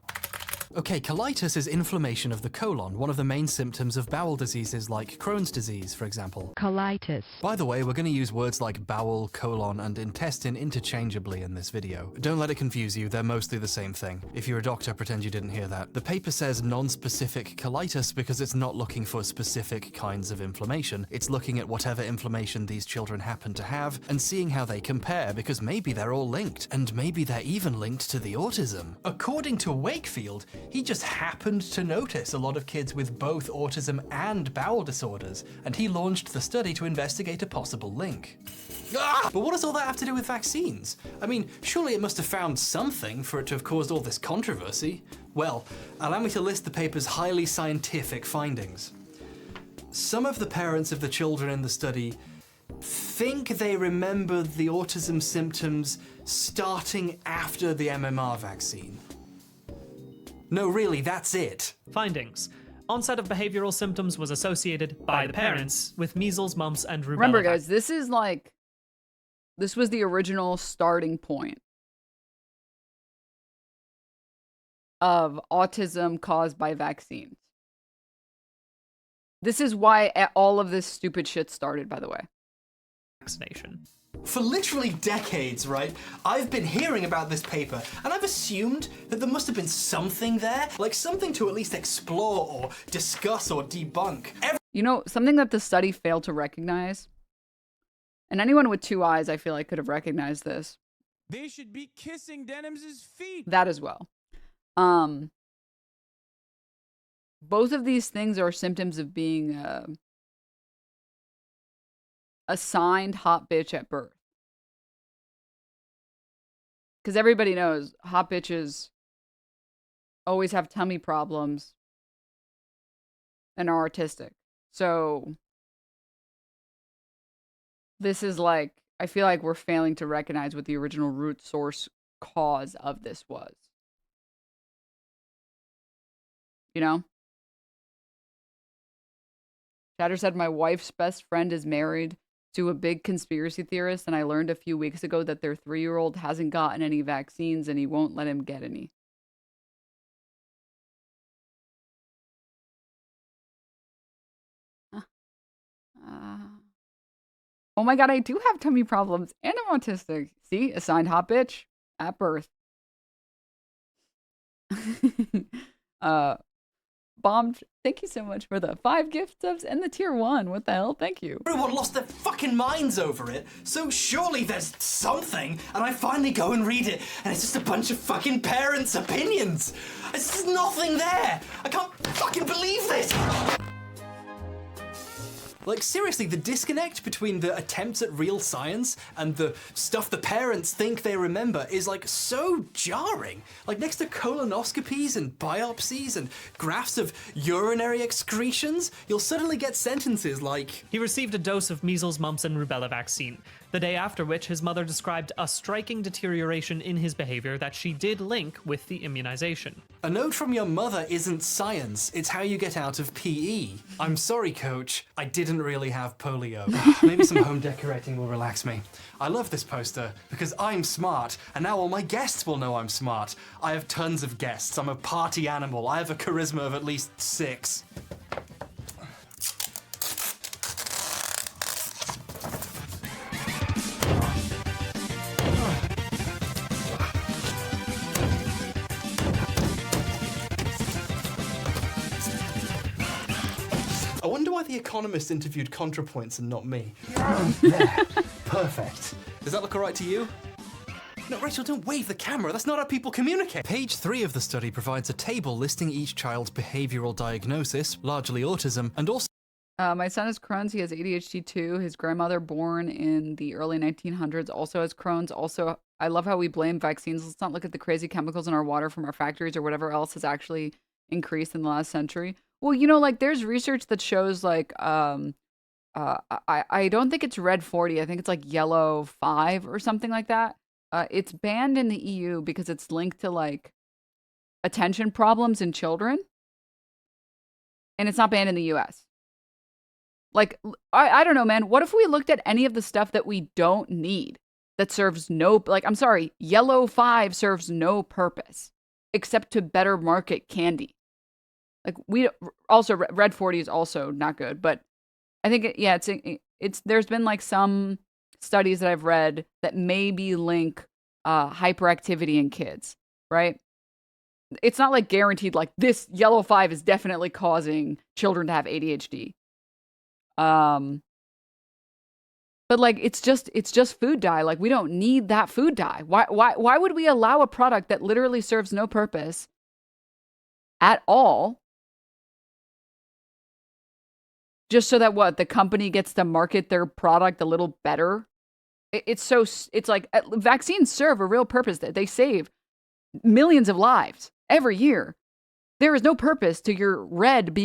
Okay, colitis is inflammation of the colon, one of the main symptoms of bowel diseases like Crohn's disease, for example. Colitis. By the way, we're going to use words like bowel, colon, and intestine interchangeably in this video. Don't let it confuse you, they're mostly the same thing. If you're a doctor, pretend you didn't hear that. The paper says non-specific colitis because it's not looking for specific kinds of inflammation. It's looking at whatever inflammation these children happen to have and seeing how they compare, because maybe they're all linked, and maybe they're even linked to the autism. According to Wakefield, he just happened to notice a lot of kids with both autism and bowel disorders, and he launched the study to investigate a possible link. But what does all that have to do with vaccines? I mean, surely it must have found something for it to have caused all this controversy. Well, allow me to list the paper's highly scientific findings. Some of the parents of the children in the study think they remember the autism symptoms starting after the MMR vaccine. No, really, that's it. Findings. Onset of behavioral symptoms was associated by the parents with measles, mumps, and rubella. Remember, guys, this was the original starting point of autism caused by vaccines. This is why all of this stupid shit started, by the way. Vaccination. For literally decades, right, I've been hearing about this paper, and I've assumed that there must have been something there, like something to at least explore or discuss or debunk. You know, something that the study failed to recognize, and anyone with two eyes, I feel like, could have recognized this. They should be kissing Denims' feet. That as well. Both of these things are symptoms of being assigned hot bitch at birth. Because everybody knows hot bitches always have tummy problems and are autistic. So this is like, I feel like we're failing to recognize what the original root source cause of this was. You know? Chatter said, my wife's best friend is married to a big conspiracy theorist, and I learned a few weeks ago that their 3-year-old hasn't gotten any vaccines and he won't let him get any. Oh my god, I do have tummy problems and I'm autistic. See, assigned hot bitch at birth. Bombed, thank you so much for the 5 gift subs and the tier 1. What the hell? Thank you. Everyone lost their fucking minds over it, so surely there's something. And I finally go and read it, and it's just a bunch of fucking parents' opinions. There's just nothing there. I can't fucking believe this. Like, seriously, the disconnect between the attempts at real science and the stuff the parents think they remember is, like, so jarring. Like, next to colonoscopies and biopsies and graphs of urinary excretions, you'll suddenly get sentences like, he received a dose of measles, mumps, and rubella vaccine, the day after which his mother described a striking deterioration in his behavior that she did link with the immunization. A note from your mother isn't science, it's how you get out of PE. I'm sorry, coach, I didn't really have polio. Maybe some home decorating will relax me. I love this poster because I'm smart, and now all my guests will know I'm smart. I have tons of guests, I'm a party animal, I have a charisma of at least 6. I wonder why The Economist interviewed ContraPoints and not me. There, perfect. Does that look all right to you? No, Rachel, don't wave the camera. That's not how people communicate. Page 3 of the study provides a table listing each child's behavioral diagnosis, largely autism, and also... My son has Crohn's. He has ADHD too. His grandmother, born in the early 1900s, also has Crohn's. Also, I love how we blame vaccines. Let's not look at the crazy chemicals in our water from our factories or whatever else is actually increased in the last century. Well, you know, like there's research that shows like I don't think it's red 40. I think it's like yellow 5 or something like that. It's banned in the EU because it's linked to like attention problems in children. And it's not banned in the US. Like, I don't know, man. What if we looked at any of the stuff that we don't need that serves no, like, I'm sorry, yellow 5 serves no purpose except to better market candy. Like, we also, red 40 is also not good, but I think, yeah, there's been like some studies that I've read that maybe link hyperactivity in kids, right? It's not like guaranteed, like this yellow 5 is definitely causing children to have ADHD. But like, it's just food dye. Like, we don't need that food dye. Why would we allow a product that literally serves no purpose at all? Just so that the company gets to market their product a little better. It's like vaccines serve a real purpose. They save millions of lives every year. There is no purpose to your red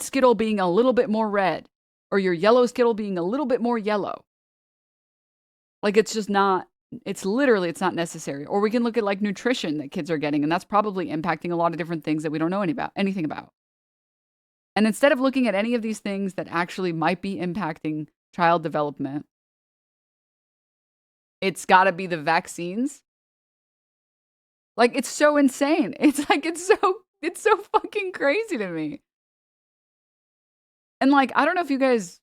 Skittle being a little bit more red, or your yellow Skittle being a little bit more yellow. Like, it's just not, it's not necessary. Or we can look at like nutrition that kids are getting, and that's probably impacting a lot of different things that we don't know anything about. And instead of looking at any of these things that actually might be impacting child development, it's got to be the vaccines. Like, it's so insane. It's like, it's so fucking crazy to me. And like, I don't know if you guys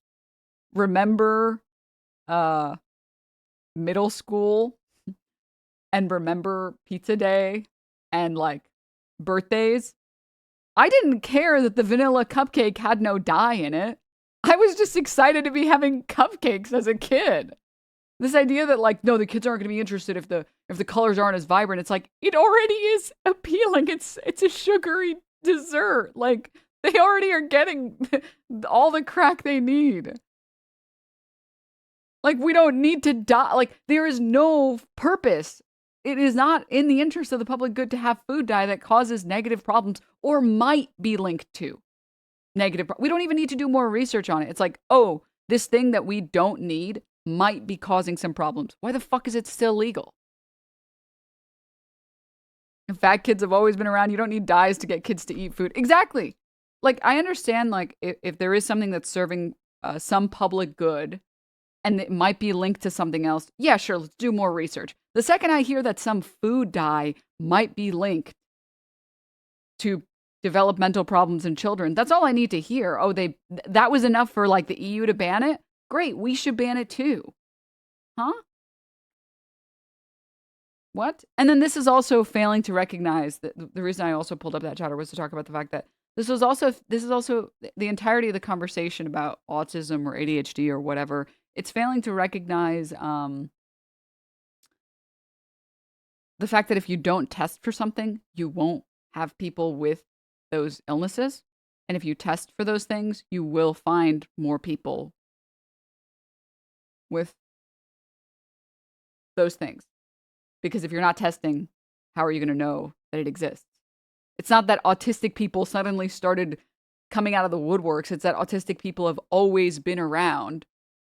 remember middle school and remember pizza day and like birthdays. I didn't care that the vanilla cupcake had no dye in it. I was just excited to be having cupcakes as a kid. This idea that like, no, the kids aren't going to be interested if the colors aren't as vibrant. It's like, it already is appealing. It's a sugary dessert. Like, they already are getting all the crack they need. Like, we don't need to die. Like, there is no purpose. It is not in the interest of the public good to have food dye that causes negative problems or might be linked to negative. We don't even need to do more research on it. It's like, oh, this thing that we don't need might be causing some problems. Why the fuck is it still legal? Fat kids have always been around. You don't need dyes to get kids to eat food. Exactly. Like, I understand, like, if there is something that's serving some public good and it might be linked to something else, yeah, sure, let's do more research. The second I hear that some food dye might be linked to developmental problems in children, that's all I need to hear. Oh, that was enough for, like, the EU to ban it? Great, we should ban it too. Huh? What? And then this is also failing to recognize that the reason I also pulled up that chatter was to talk about the fact that this is also the entirety of the conversation about autism or ADHD or whatever. It's failing to recognize the fact that if you don't test for something, you won't have people with those illnesses. And if you test for those things, you will find more people with those things. Because if you're not testing, how are you going to know that it exists? It's not that autistic people suddenly started coming out of the woodworks. It's that autistic people have always been around.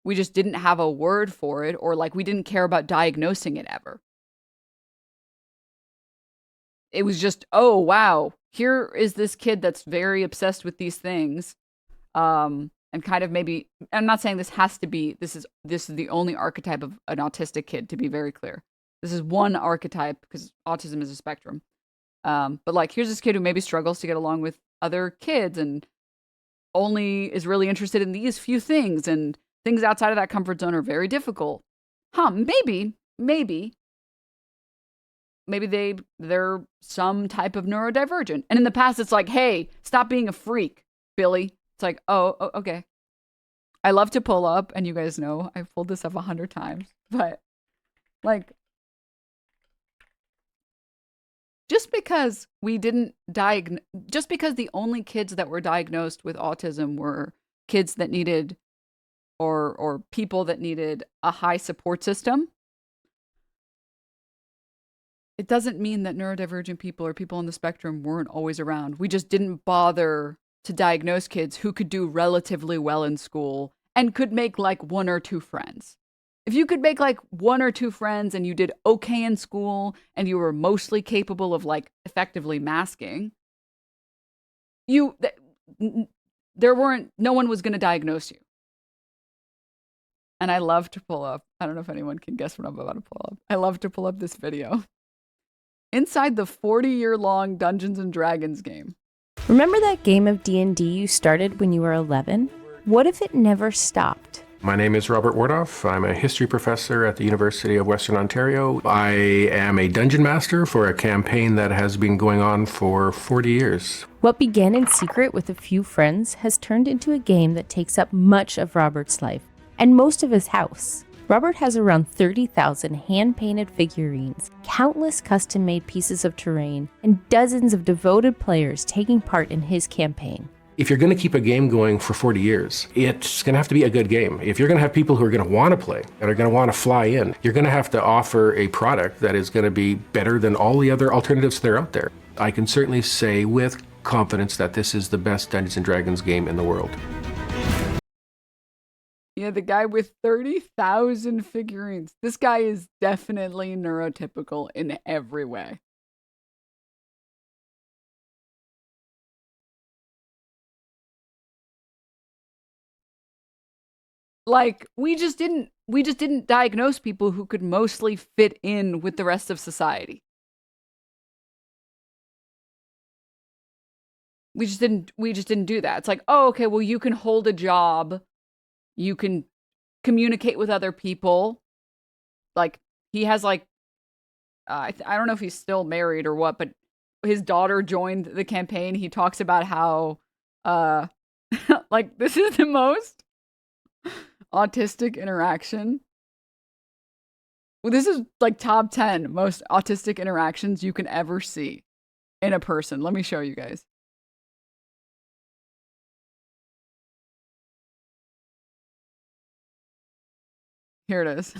We just didn't have a word for it, or like we didn't care about diagnosing it ever. It was just, oh, wow, here is this kid that's very obsessed with these things. And kind of maybe, I'm not saying this has to be, this is the only archetype of an autistic kid, to be very clear. This is one archetype because autism is a spectrum. But like, here's this kid who maybe struggles to get along with other kids and only is really interested in these few things, and things outside of that comfort zone are very difficult. Maybe they're some type of neurodivergent. And in the past, it's like, hey, stop being a freak, Billy. It's like, oh, okay. I love to pull up, and you guys know I've pulled this up 100 times, but like, just because the only kids that were diagnosed with autism were kids that needed or people that needed a high support system, it doesn't mean that neurodivergent people or people on the spectrum weren't always around. We just didn't bother to diagnose kids who could do relatively well in school and could make like 1 or 2 friends. If you could make like 1 or 2 friends and you did okay in school and you were mostly capable of like effectively masking, no one was going to diagnose you. And I love to pull up, I don't know if anyone can guess what I'm about to pull up. I love to pull up this video. Inside the 40-year-long Dungeons & Dragons game. Remember that game of D&D you started when you were 11? What if it never stopped? My name is Robert Wardoff. I'm a history professor at the University of Western Ontario. I am a dungeon master for a campaign that has been going on for 40 years. What began in secret with a few friends has turned into a game that takes up much of Robert's life and most of his house. Robert has around 30,000 hand-painted figurines, countless custom-made pieces of terrain, and dozens of devoted players taking part in his campaign. If you're going to keep a game going for 40 years, it's going to have to be a good game. If you're going to have people who are going to want to play and are going to want to fly in, you're going to have to offer a product that is going to be better than all the other alternatives that are out there. I can certainly say with confidence that this is the best Dungeons & Dragons game in the world. Yeah, the guy with 30,000 figurines. This guy is definitely neurotypical in every way. Like, we just didn't diagnose people who could mostly fit in with the rest of society. We just didn't do that. It's like, oh, okay, well, you can hold a job. You can communicate with other people. Like, he has like, I don't know if he's still married or what, but his daughter joined the campaign. He talks about how, like, this is the most autistic interaction. Well, this is like top 10 most autistic interactions you can ever see in a person. Let me show you guys. Here it is.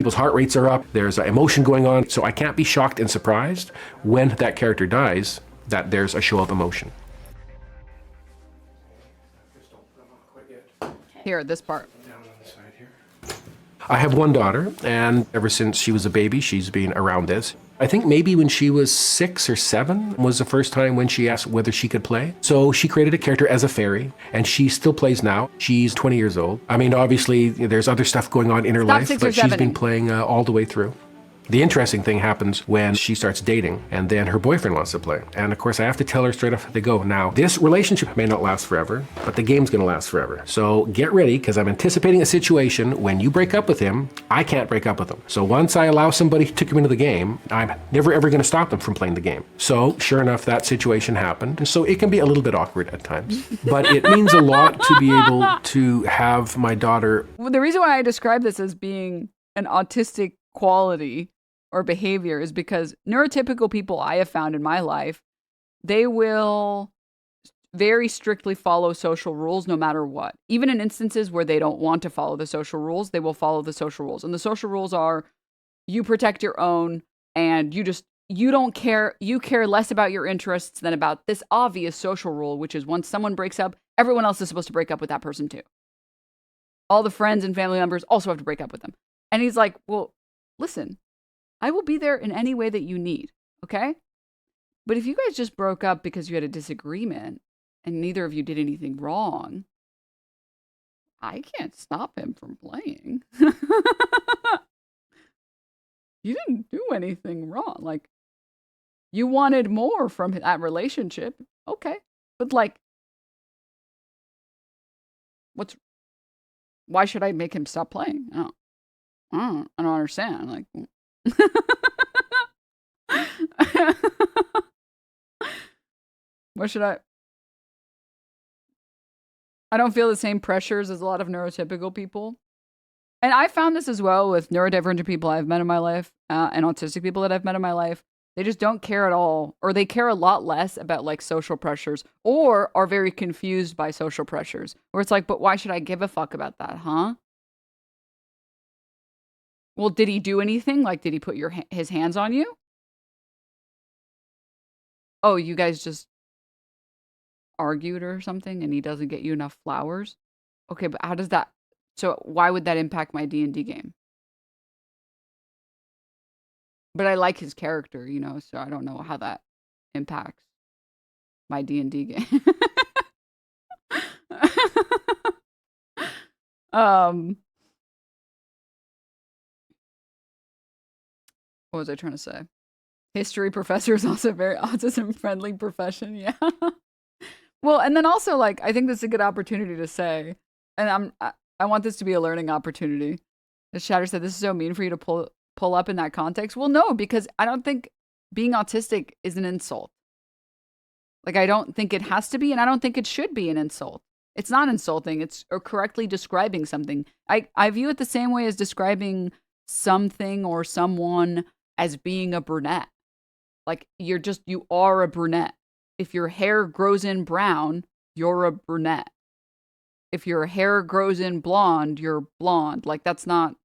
People's heart rates are up, there's emotion going on, so I can't be shocked and surprised when that character dies that there's a show of emotion. Here, this part. I have one daughter, and ever since she was a baby, she's been around this. I think maybe when she was 6 or 7 was the first time when she asked whether she could play. So she created a character as a fairy, and she still plays now. She's 20 years old. I mean, obviously, there's other stuff going on in her life, but she's been playing all the way through. The interesting thing happens when she starts dating and then her boyfriend wants to play. And of course I have to tell her straight off the go, now this relationship may not last forever, but the game's gonna last forever. So get ready, because I'm anticipating a situation when you break up with him, I can't break up with him. So once I allow somebody to come into the game, I'm never ever gonna stop them from playing the game. So sure enough, that situation happened. And so it can be a little bit awkward at times, but it means a lot to be able to have my daughter. Well, the reason why I describe this as being an autistic quality or behavior is because neurotypical people I have found in my life, they will very strictly follow social rules no matter what. Even in instances where they don't want to follow the social rules, they will follow the social rules. And the social rules are, you protect your own, and you don't care, you care less about your interests than about this obvious social rule, which is once someone breaks up, everyone else is supposed to break up with that person too. All the friends and family members also have to break up with them. And he's like, well, listen, I will be there in any way that you need, okay? But if you guys just broke up because you had a disagreement and neither of you did anything wrong, I can't stop him from playing. You didn't do anything wrong. Like, you wanted more from that relationship, okay. But like, why should I make him stop playing? I don't understand. Like, what should I don't feel the same pressures as a lot of neurotypical people. And I found this as well with neurodivergent people I've met in my life and autistic people that I've met in my life. They just don't care at all, or they care a lot less about like social pressures, or are very confused by social pressures, where it's like, but why should I give a fuck about that, huh? Well, did he do anything? Like, did he put his hands on you? oh, you guys just argued or something and he doesn't get you enough flowers. Okay, but how does that, so why would that impact my D&D game? But I like his character, you know, so I don't know how that impacts my D&D game. What was I trying to say? History professor is also a very autism-friendly profession, yeah. Well, and then also, like, I think this is a good opportunity to say, and I want this to be a learning opportunity. As Shatter said, this is so mean for you to pull up in that context. Well, no, because I don't think being autistic is an insult. Like, I don't think it has to be, and I don't think it should be an insult. It's not insulting. It's correctly describing something. I view it the same way as describing something or someone as being a brunette. Like, you are a brunette. If your hair grows in brown, you're a brunette. If your hair grows in blonde, you're blonde. Like, it's not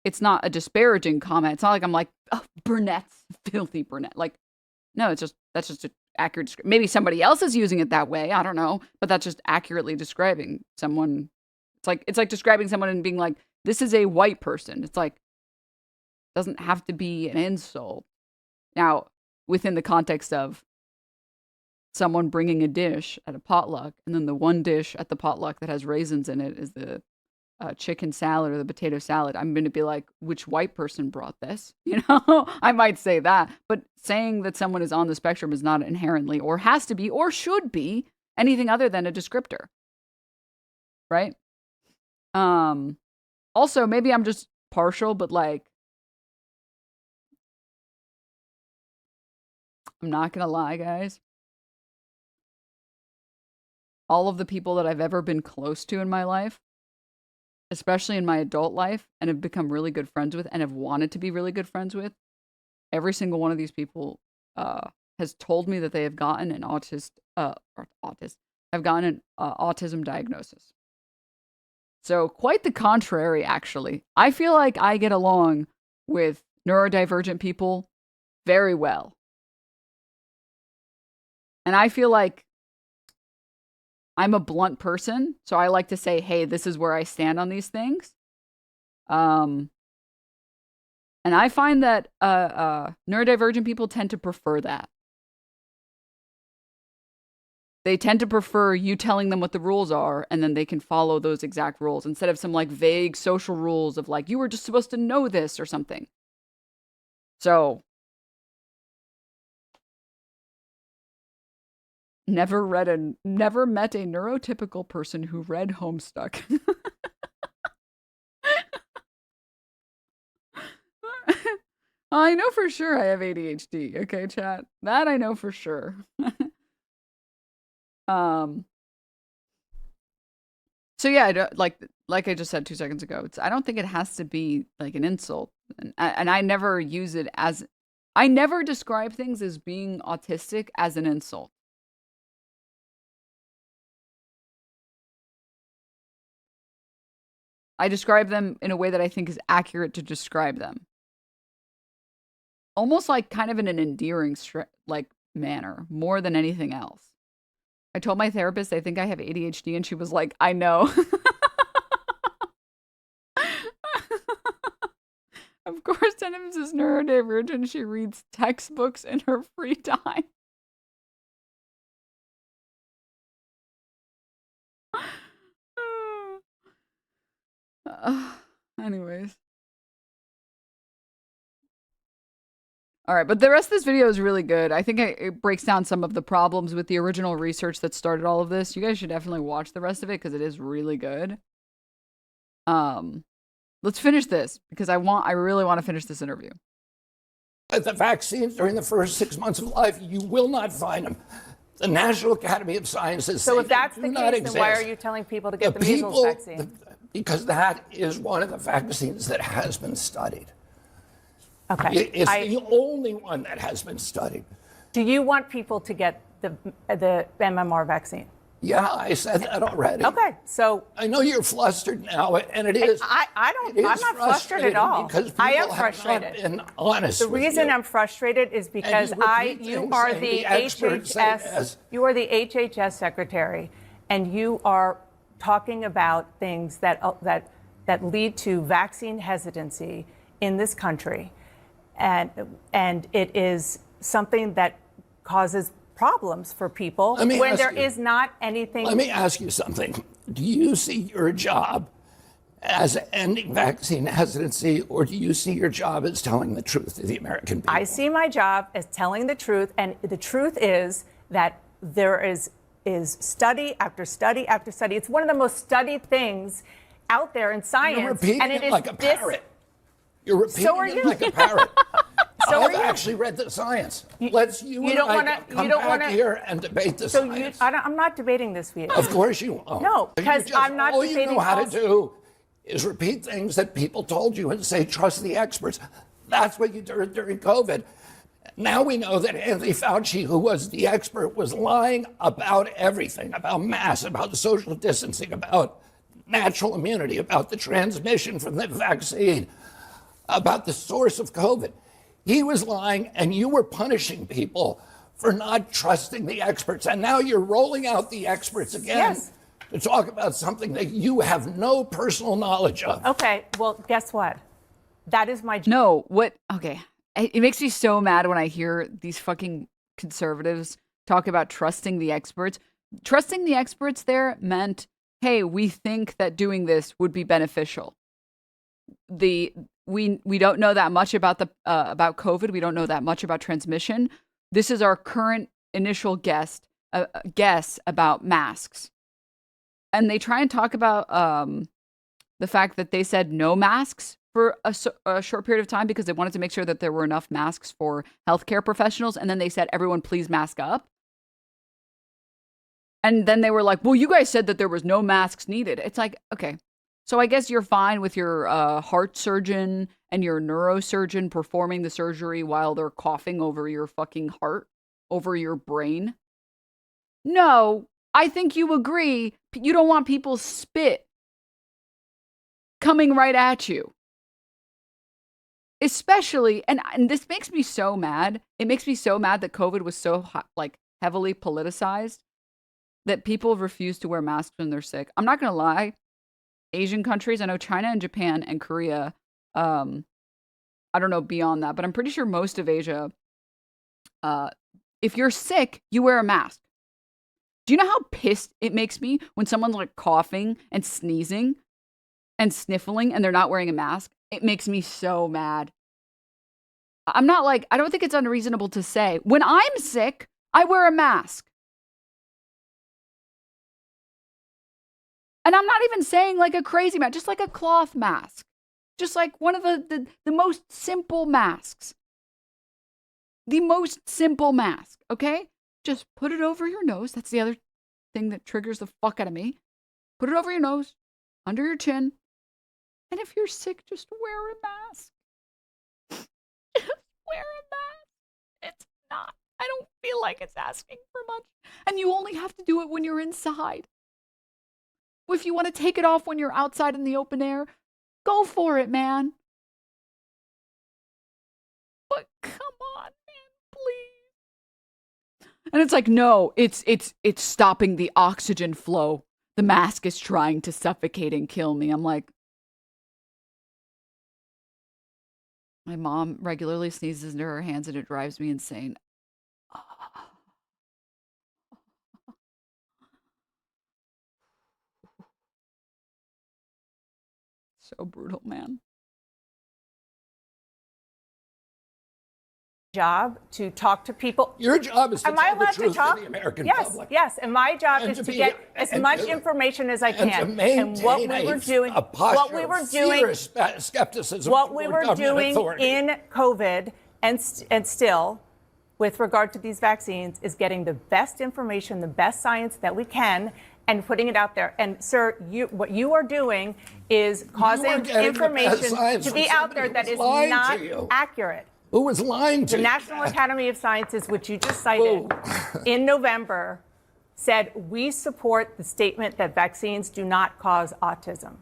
a disparaging comment. It's not like I'm like, oh, brunettes, filthy brunette. Like, no, that's just an accurate. Maybe somebody else is using it that way. I don't know, but that's just accurately describing someone. It's like describing someone and being like, this is a white person. It's like, doesn't have to be an insult. Now, within the context of someone bringing a dish at a potluck, and then the one dish at the potluck that has raisins in it is the chicken salad or the potato salad, I'm going to be like, which white person brought this? You know, I might say that. But saying that someone is on the spectrum is not inherently, or has to be, or should be, anything other than a descriptor. Right? Also, maybe I'm just partial, but like, I'm not going to lie, guys. All of the people that I've ever been close to in my life, especially in my adult life, and have become really good friends with and have wanted to be really good friends with, every single one of these people has told me that they have gotten an autism diagnosis. So quite the contrary, actually. I feel like I get along with neurodivergent people very well. And I feel like I'm a blunt person, so I like to say, hey, this is where I stand on these things. And I find that neurodivergent people tend to prefer that. They tend to prefer you telling them what the rules are, and then they can follow those exact rules instead of some like vague social rules of like, you were just supposed to know this or something. So, never met a neurotypical person who read Homestuck. I know for sure I have ADHD. Okay, chat. That I know for sure. So yeah, I don't, like I just said 2 seconds ago, I don't think it has to be like an insult, and I never use it as, I never describe things as being autistic as an insult. I describe them in a way that I think is accurate to describe them. Almost like kind of in an endearing like manner, more than anything else. I told my therapist I think I have ADHD, and she was like, I know. Of course, Denims is neurodivergent. She reads textbooks in her free time. Anyways. All right, but the rest of this video is really good. I think it breaks down some of the problems with the original research that started all of this. You guys should definitely watch the rest of it because it is really good. Let's finish this because I really want to finish this interview. The vaccines during the first 6 months of life, you will not find them. The National Academy of Sciences. So if that's the case, then why are you telling people to get the measles vaccine? Because that is one of the vaccines that has been studied. Okay. It's the only one that has been studied. Do you want people to get the MMR vaccine? Yeah, I said that already. Okay, so I know you're flustered now, and it is. I don't. it I'm is not frustrated at all. because I am people have frustrated. not been honest The with reason you. I'm frustrated is because you repeat you things are saying the the experts say HHS. this. You are the HHS secretary, and you are talking about things that lead to vaccine hesitancy in this country, and it is something that causes problems for people Let me when ask there you. is not anything. Let me ask you something. Do you see your job as ending vaccine hesitancy, or do you see your job as telling the truth to the American people? I see my job as telling the truth, and the truth is that there is study after study after study. It's one of the most studied things out there in science. You're repeating and it is like a parrot. You're repeating So are it you. like a parrot. So I've are you. actually read the science. Let's you and don't I wanna- come you don't back wanna- here and debate the So science. I'm not debating this with you. Of course you won't. No, because I'm not all debating you know how to false- do is repeat things that people told you and say, trust the experts. That's what you did during COVID. Now we know that Anthony Fauci, who was the expert, was lying about everything, about masks, about social distancing, about natural immunity, about the transmission from the vaccine, about the source of COVID. He was lying, and you were punishing people for not trusting the experts. And now you're rolling out the experts again to talk about something that you have no personal knowledge of. Okay, well, guess what? That is my job. No, what? Okay. It makes me so mad when I hear these fucking conservatives talk about trusting the experts. Trusting the experts there meant, hey, we think that doing this would be beneficial. We don't know that much about COVID. We don't know that much about transmission. This is our current initial guess about masks. And they try and talk about the fact that they said no masks for a short period of time because they wanted to make sure that there were enough masks for healthcare professionals. And then they said, everyone, please mask up. And then they were like, well, you guys said that there was no masks needed. It's like, okay, so I guess you're fine with your heart surgeon and your neurosurgeon performing the surgery while they're coughing over your fucking heart, over your brain. No, I think you agree. You don't want people's spit coming right at you. Especially, and this makes me so mad. It makes me so mad that COVID was so heavily politicized that people refuse to wear masks when they're sick. I'm not going to lie. Asian countries, I know China and Japan and Korea, I don't know beyond that, but I'm pretty sure most of Asia, if you're sick, you wear a mask. Do you know how pissed it makes me when someone's like coughing and sneezing and sniffling and they're not wearing a mask? It makes me so mad. I don't think it's unreasonable to say, when I'm sick, I wear a mask. And I'm not even saying like a crazy mask, just like a cloth mask. Just like one of the most simple masks. The most simple mask, okay? Just put it over your nose. That's the other thing that triggers the fuck out of me. Put it over your nose, under your chin. And if you're sick, just wear a mask. Just wear a mask. It's not, I don't feel like it's asking for much. And you only have to do it when you're inside. If you want to take it off when you're outside in the open air, go for it, man. But come on, man, please. And it's like, no, it's stopping the oxygen flow. The mask is trying to suffocate and kill me. I'm like, my mom regularly sneezes into her hands and it drives me insane. So brutal, man. Job to talk to people. Your job is to Am I tell the allowed truth to talk? to the American Yes, public. yes. And my job And is to to be- get as and much to- information as I and to can. maintain what we were doing, a posture what we were of doing, fierce skepticism what we toward were government doing authority. in COVID and still, with regard to these vaccines, is getting the best information, the best science that we can, and putting it out there. And sir, what you are doing is causing getting the best information science to from be out there somebody that who is was lying not to you. accurate. Who was lying to The you? National Academy of Sciences, which you just cited in November, said, we support the statement that vaccines do not cause autism.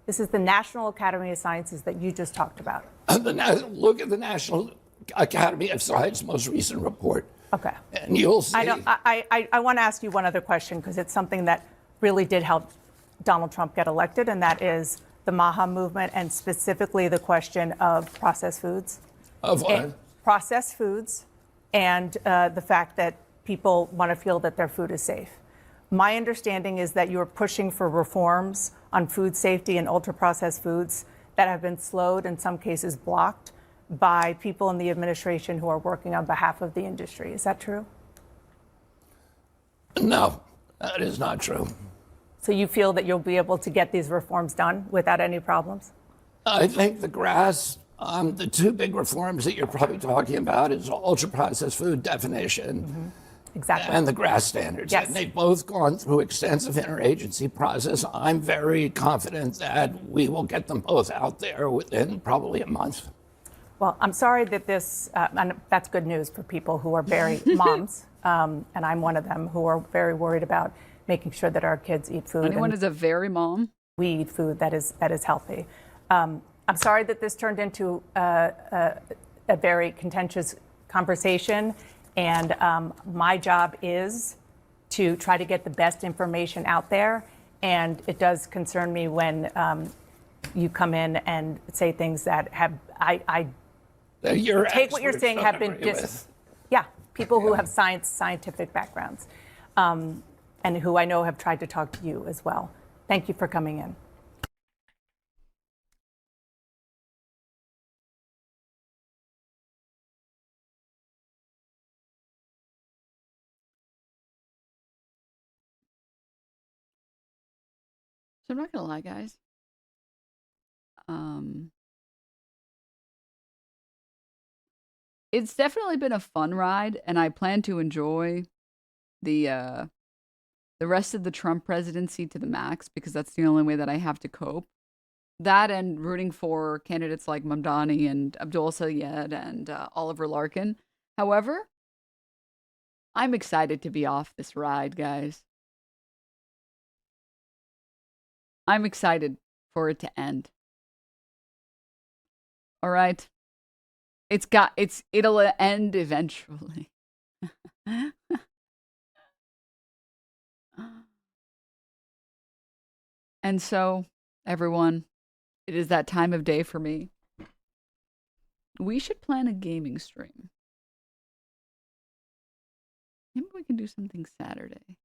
This is the National Academy of Sciences that you just talked about. Look at the National Academy of Science most recent report. Okay. And you'll see. I want to ask you one other question because it's something that really did help Donald Trump get elected, and that is the Maha movement and specifically the question of processed foods. Of what? Processed foods and the fact that people want to feel that their food is safe. My understanding is that you're pushing for reforms on food safety and ultra-processed foods that have been slowed, in some cases blocked, by people in the administration who are working on behalf of the industry. Is that true? No, that is not true. So you feel that you'll be able to get these reforms done without any problems? I think the the two big reforms that you're probably talking about is ultra-processed food definition. Exactly. And the GRAS standards. Yes. And they've both gone through extensive interagency process. I'm very confident that we will get them both out there within probably a month. Well, I'm sorry that this, and that's good news for people who are very moms, and I'm one of them, who are very worried about making sure that our kids eat food. Anyone is a very mom? We eat food that is healthy. I'm sorry that this turned into a very contentious conversation. And my job is to try to get the best information out there. And it does concern me when you come in and say things that have, take what you're saying have been, people who have scientific backgrounds and who I know have tried to talk to you as well. Thank you for coming in. So I'm not gonna lie, guys. It's definitely been a fun ride, and I plan to enjoy the rest of the Trump presidency to the max because that's the only way that I have to cope. That and rooting for candidates like Mamdani and Abdul Sayed and Oliver Larkin. However, I'm excited to be off this ride, guys. I'm excited for it to end. All right. It'll end eventually. And so, everyone, it is that time of day for me. We should plan a gaming stream. Maybe we can do something Saturday.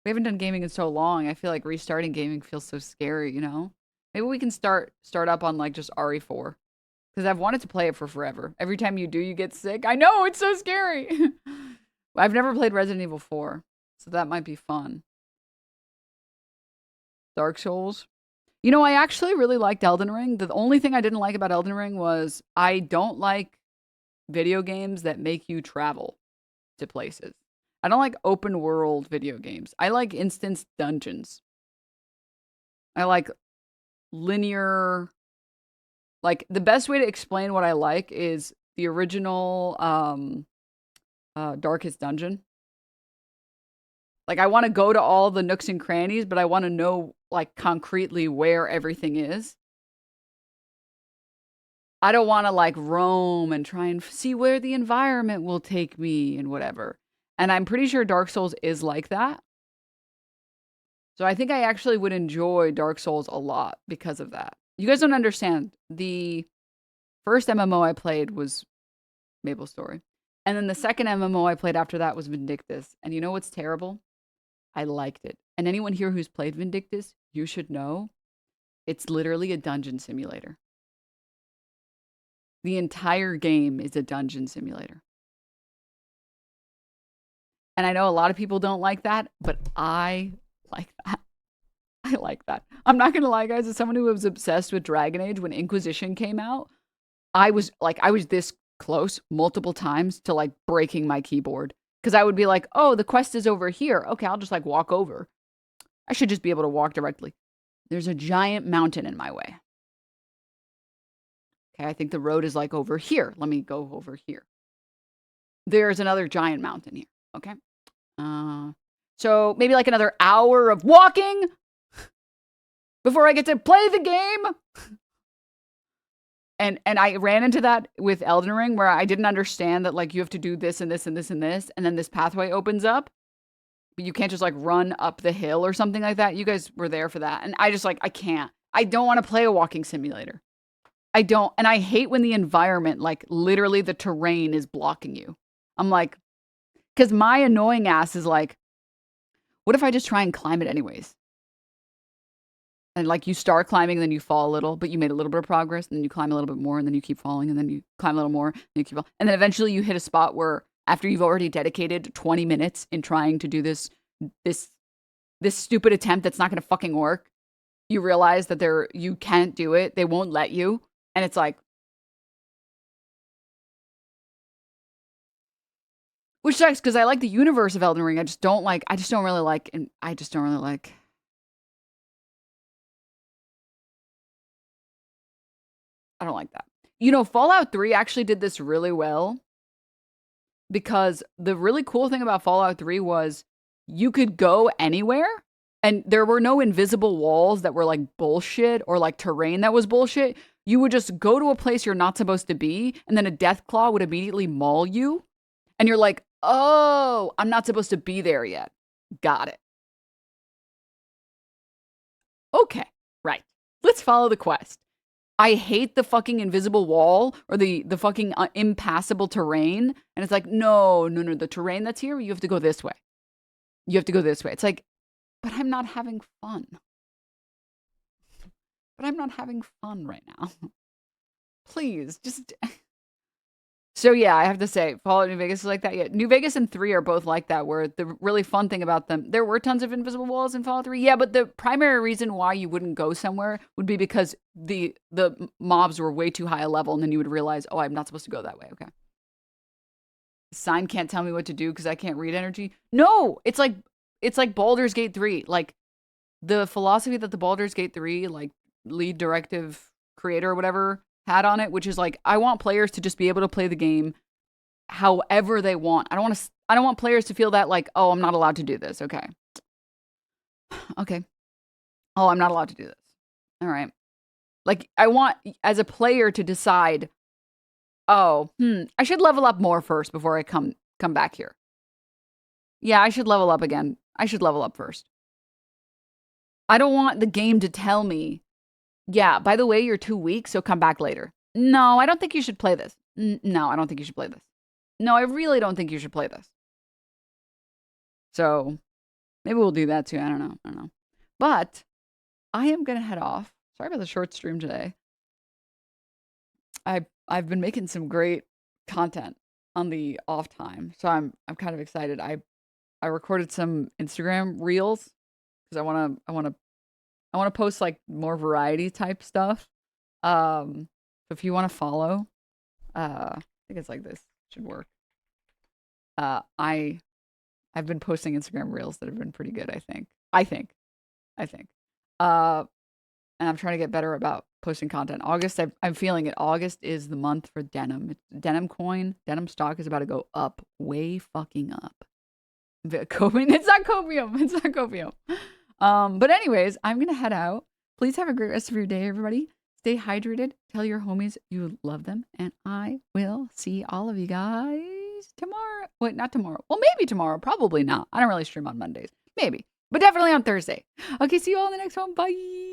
We haven't done gaming in so long. I feel like restarting gaming feels so scary, you know? Maybe we can start up on like just RE4. Because I've wanted to play it for forever. Every time you do, you get sick. I know, it's so scary. I've never played Resident Evil 4. So that might be fun. Dark Souls. You know, I actually really liked Elden Ring. The only thing I didn't like about Elden Ring was I don't like video games that make you travel to places. I don't like open world video games. I like instance dungeons. I like linear. Like, the best way to explain what I like is the original Darkest Dungeon. Like, I want to go to all the nooks and crannies, but I want to know, like, concretely where everything is. I don't want to, like, roam and try and see where the environment will take me and whatever. And I'm pretty sure Dark Souls is like that. So I think I actually would enjoy Dark Souls a lot because of that. You guys don't understand. The first MMO I played was Maple Story. And then the second MMO I played after that was Vindictus. And you know what's terrible? I liked it. And anyone here who's played Vindictus, you should know it's literally a dungeon simulator. The entire game is a dungeon simulator. And I know a lot of people don't like that, but I like that. I like that. I'm not going to lie, guys. As someone who was obsessed with Dragon Age when Inquisition came out, I was this close multiple times to like breaking my keyboard. Because I would be like, oh, the quest is over here. Okay, I'll just like walk over. I should just be able to walk directly. There's a giant mountain in my way. Okay, I think the road is like over here. Let me go over here. There's another giant mountain here. Okay. So maybe like another hour of walking before I get to play the game. And I ran into that with Elden Ring, where I didn't understand that like you have to do this and this and this and this, and then this pathway opens up, but you can't just like run up the hill or something like that. You guys were there for that, and I just like I can't. I don't want to play a walking simulator. I don't, and I hate when the environment, like literally the terrain, is blocking you. I'm like, because my annoying ass is like, what if I just try and climb it anyways? And like you start climbing, and then you fall a little, but you made a little bit of progress, and then you climb a little bit more, and then you keep falling, and then you climb a little more, and you keep falling. And then eventually you hit a spot where after you've already dedicated 20 minutes in trying to do this stupid attempt that's not going to fucking work, you realize that you can't do it. They won't let you. And it's like, which sucks because I like the universe of Elden Ring. I just don't really like I don't like that. You know, Fallout 3 actually did this really well, because the really cool thing about Fallout 3 was you could go anywhere, and there were no invisible walls that were like bullshit or like terrain that was bullshit. You would just go to a place you're not supposed to be, and then a Deathclaw would immediately maul you. And you're like, oh, I'm not supposed to be there yet. Got it. Okay, right. Let's follow the quest. I hate the fucking invisible wall or the fucking impassable terrain. And it's like, no, the terrain that's here, you have to go this way. You have to go this way. It's like, but I'm not having fun. But I'm not having fun right now. Please, just... So yeah, I have to say, Fallout New Vegas is like that. Yeah, New Vegas and 3 are both like that, where the really fun thing about them, there were tons of invisible walls in Fallout 3. Yeah, but the primary reason why you wouldn't go somewhere would be because the mobs were way too high a level, and then you would realize, oh, I'm not supposed to go that way. Okay. The sign can't tell me what to do because I can't read energy. No, it's like Baldur's Gate 3. Like, the philosophy that the Baldur's Gate 3, like, lead directive creator or whatever had on it, which is like, I want players to just be able to play the game however they want. I don't want players to feel that like, oh, I'm not allowed to do this. Okay. Oh, I'm not allowed to do this. All right. Like, I want, as a player, to decide, oh, I should level up more first before I come back here. Yeah, I should level up again. I should level up first. I don't want the game to tell me, yeah, by the way, you're 2 weeks, so come back later. No, I don't think you should play this. No, I don't think you should play this. No, I really don't think you should play this. So maybe we'll do that too. I don't know. But I am going to head off. Sorry about the short stream today. I've been making some great content on the off time, so I'm kind of excited. I recorded some Instagram reels because I want to post like more variety type stuff. So if you want to follow, I think it's like this. Should work. I've been posting Instagram reels that have been pretty good, I think. And I'm trying to get better about posting content. August, I'm feeling it. August is the month for denim. Denim denim stock is about to go up, way fucking up. It's not copium. But anyways, I'm going to head out. Please have a great rest of your day, everybody. Stay hydrated. Tell your homies you love them. And I will see all of you guys tomorrow. Wait, not tomorrow. Well, maybe tomorrow. Probably not. I don't really stream on Mondays. Maybe. But definitely on Thursday. Okay, see you all in the next one. Bye.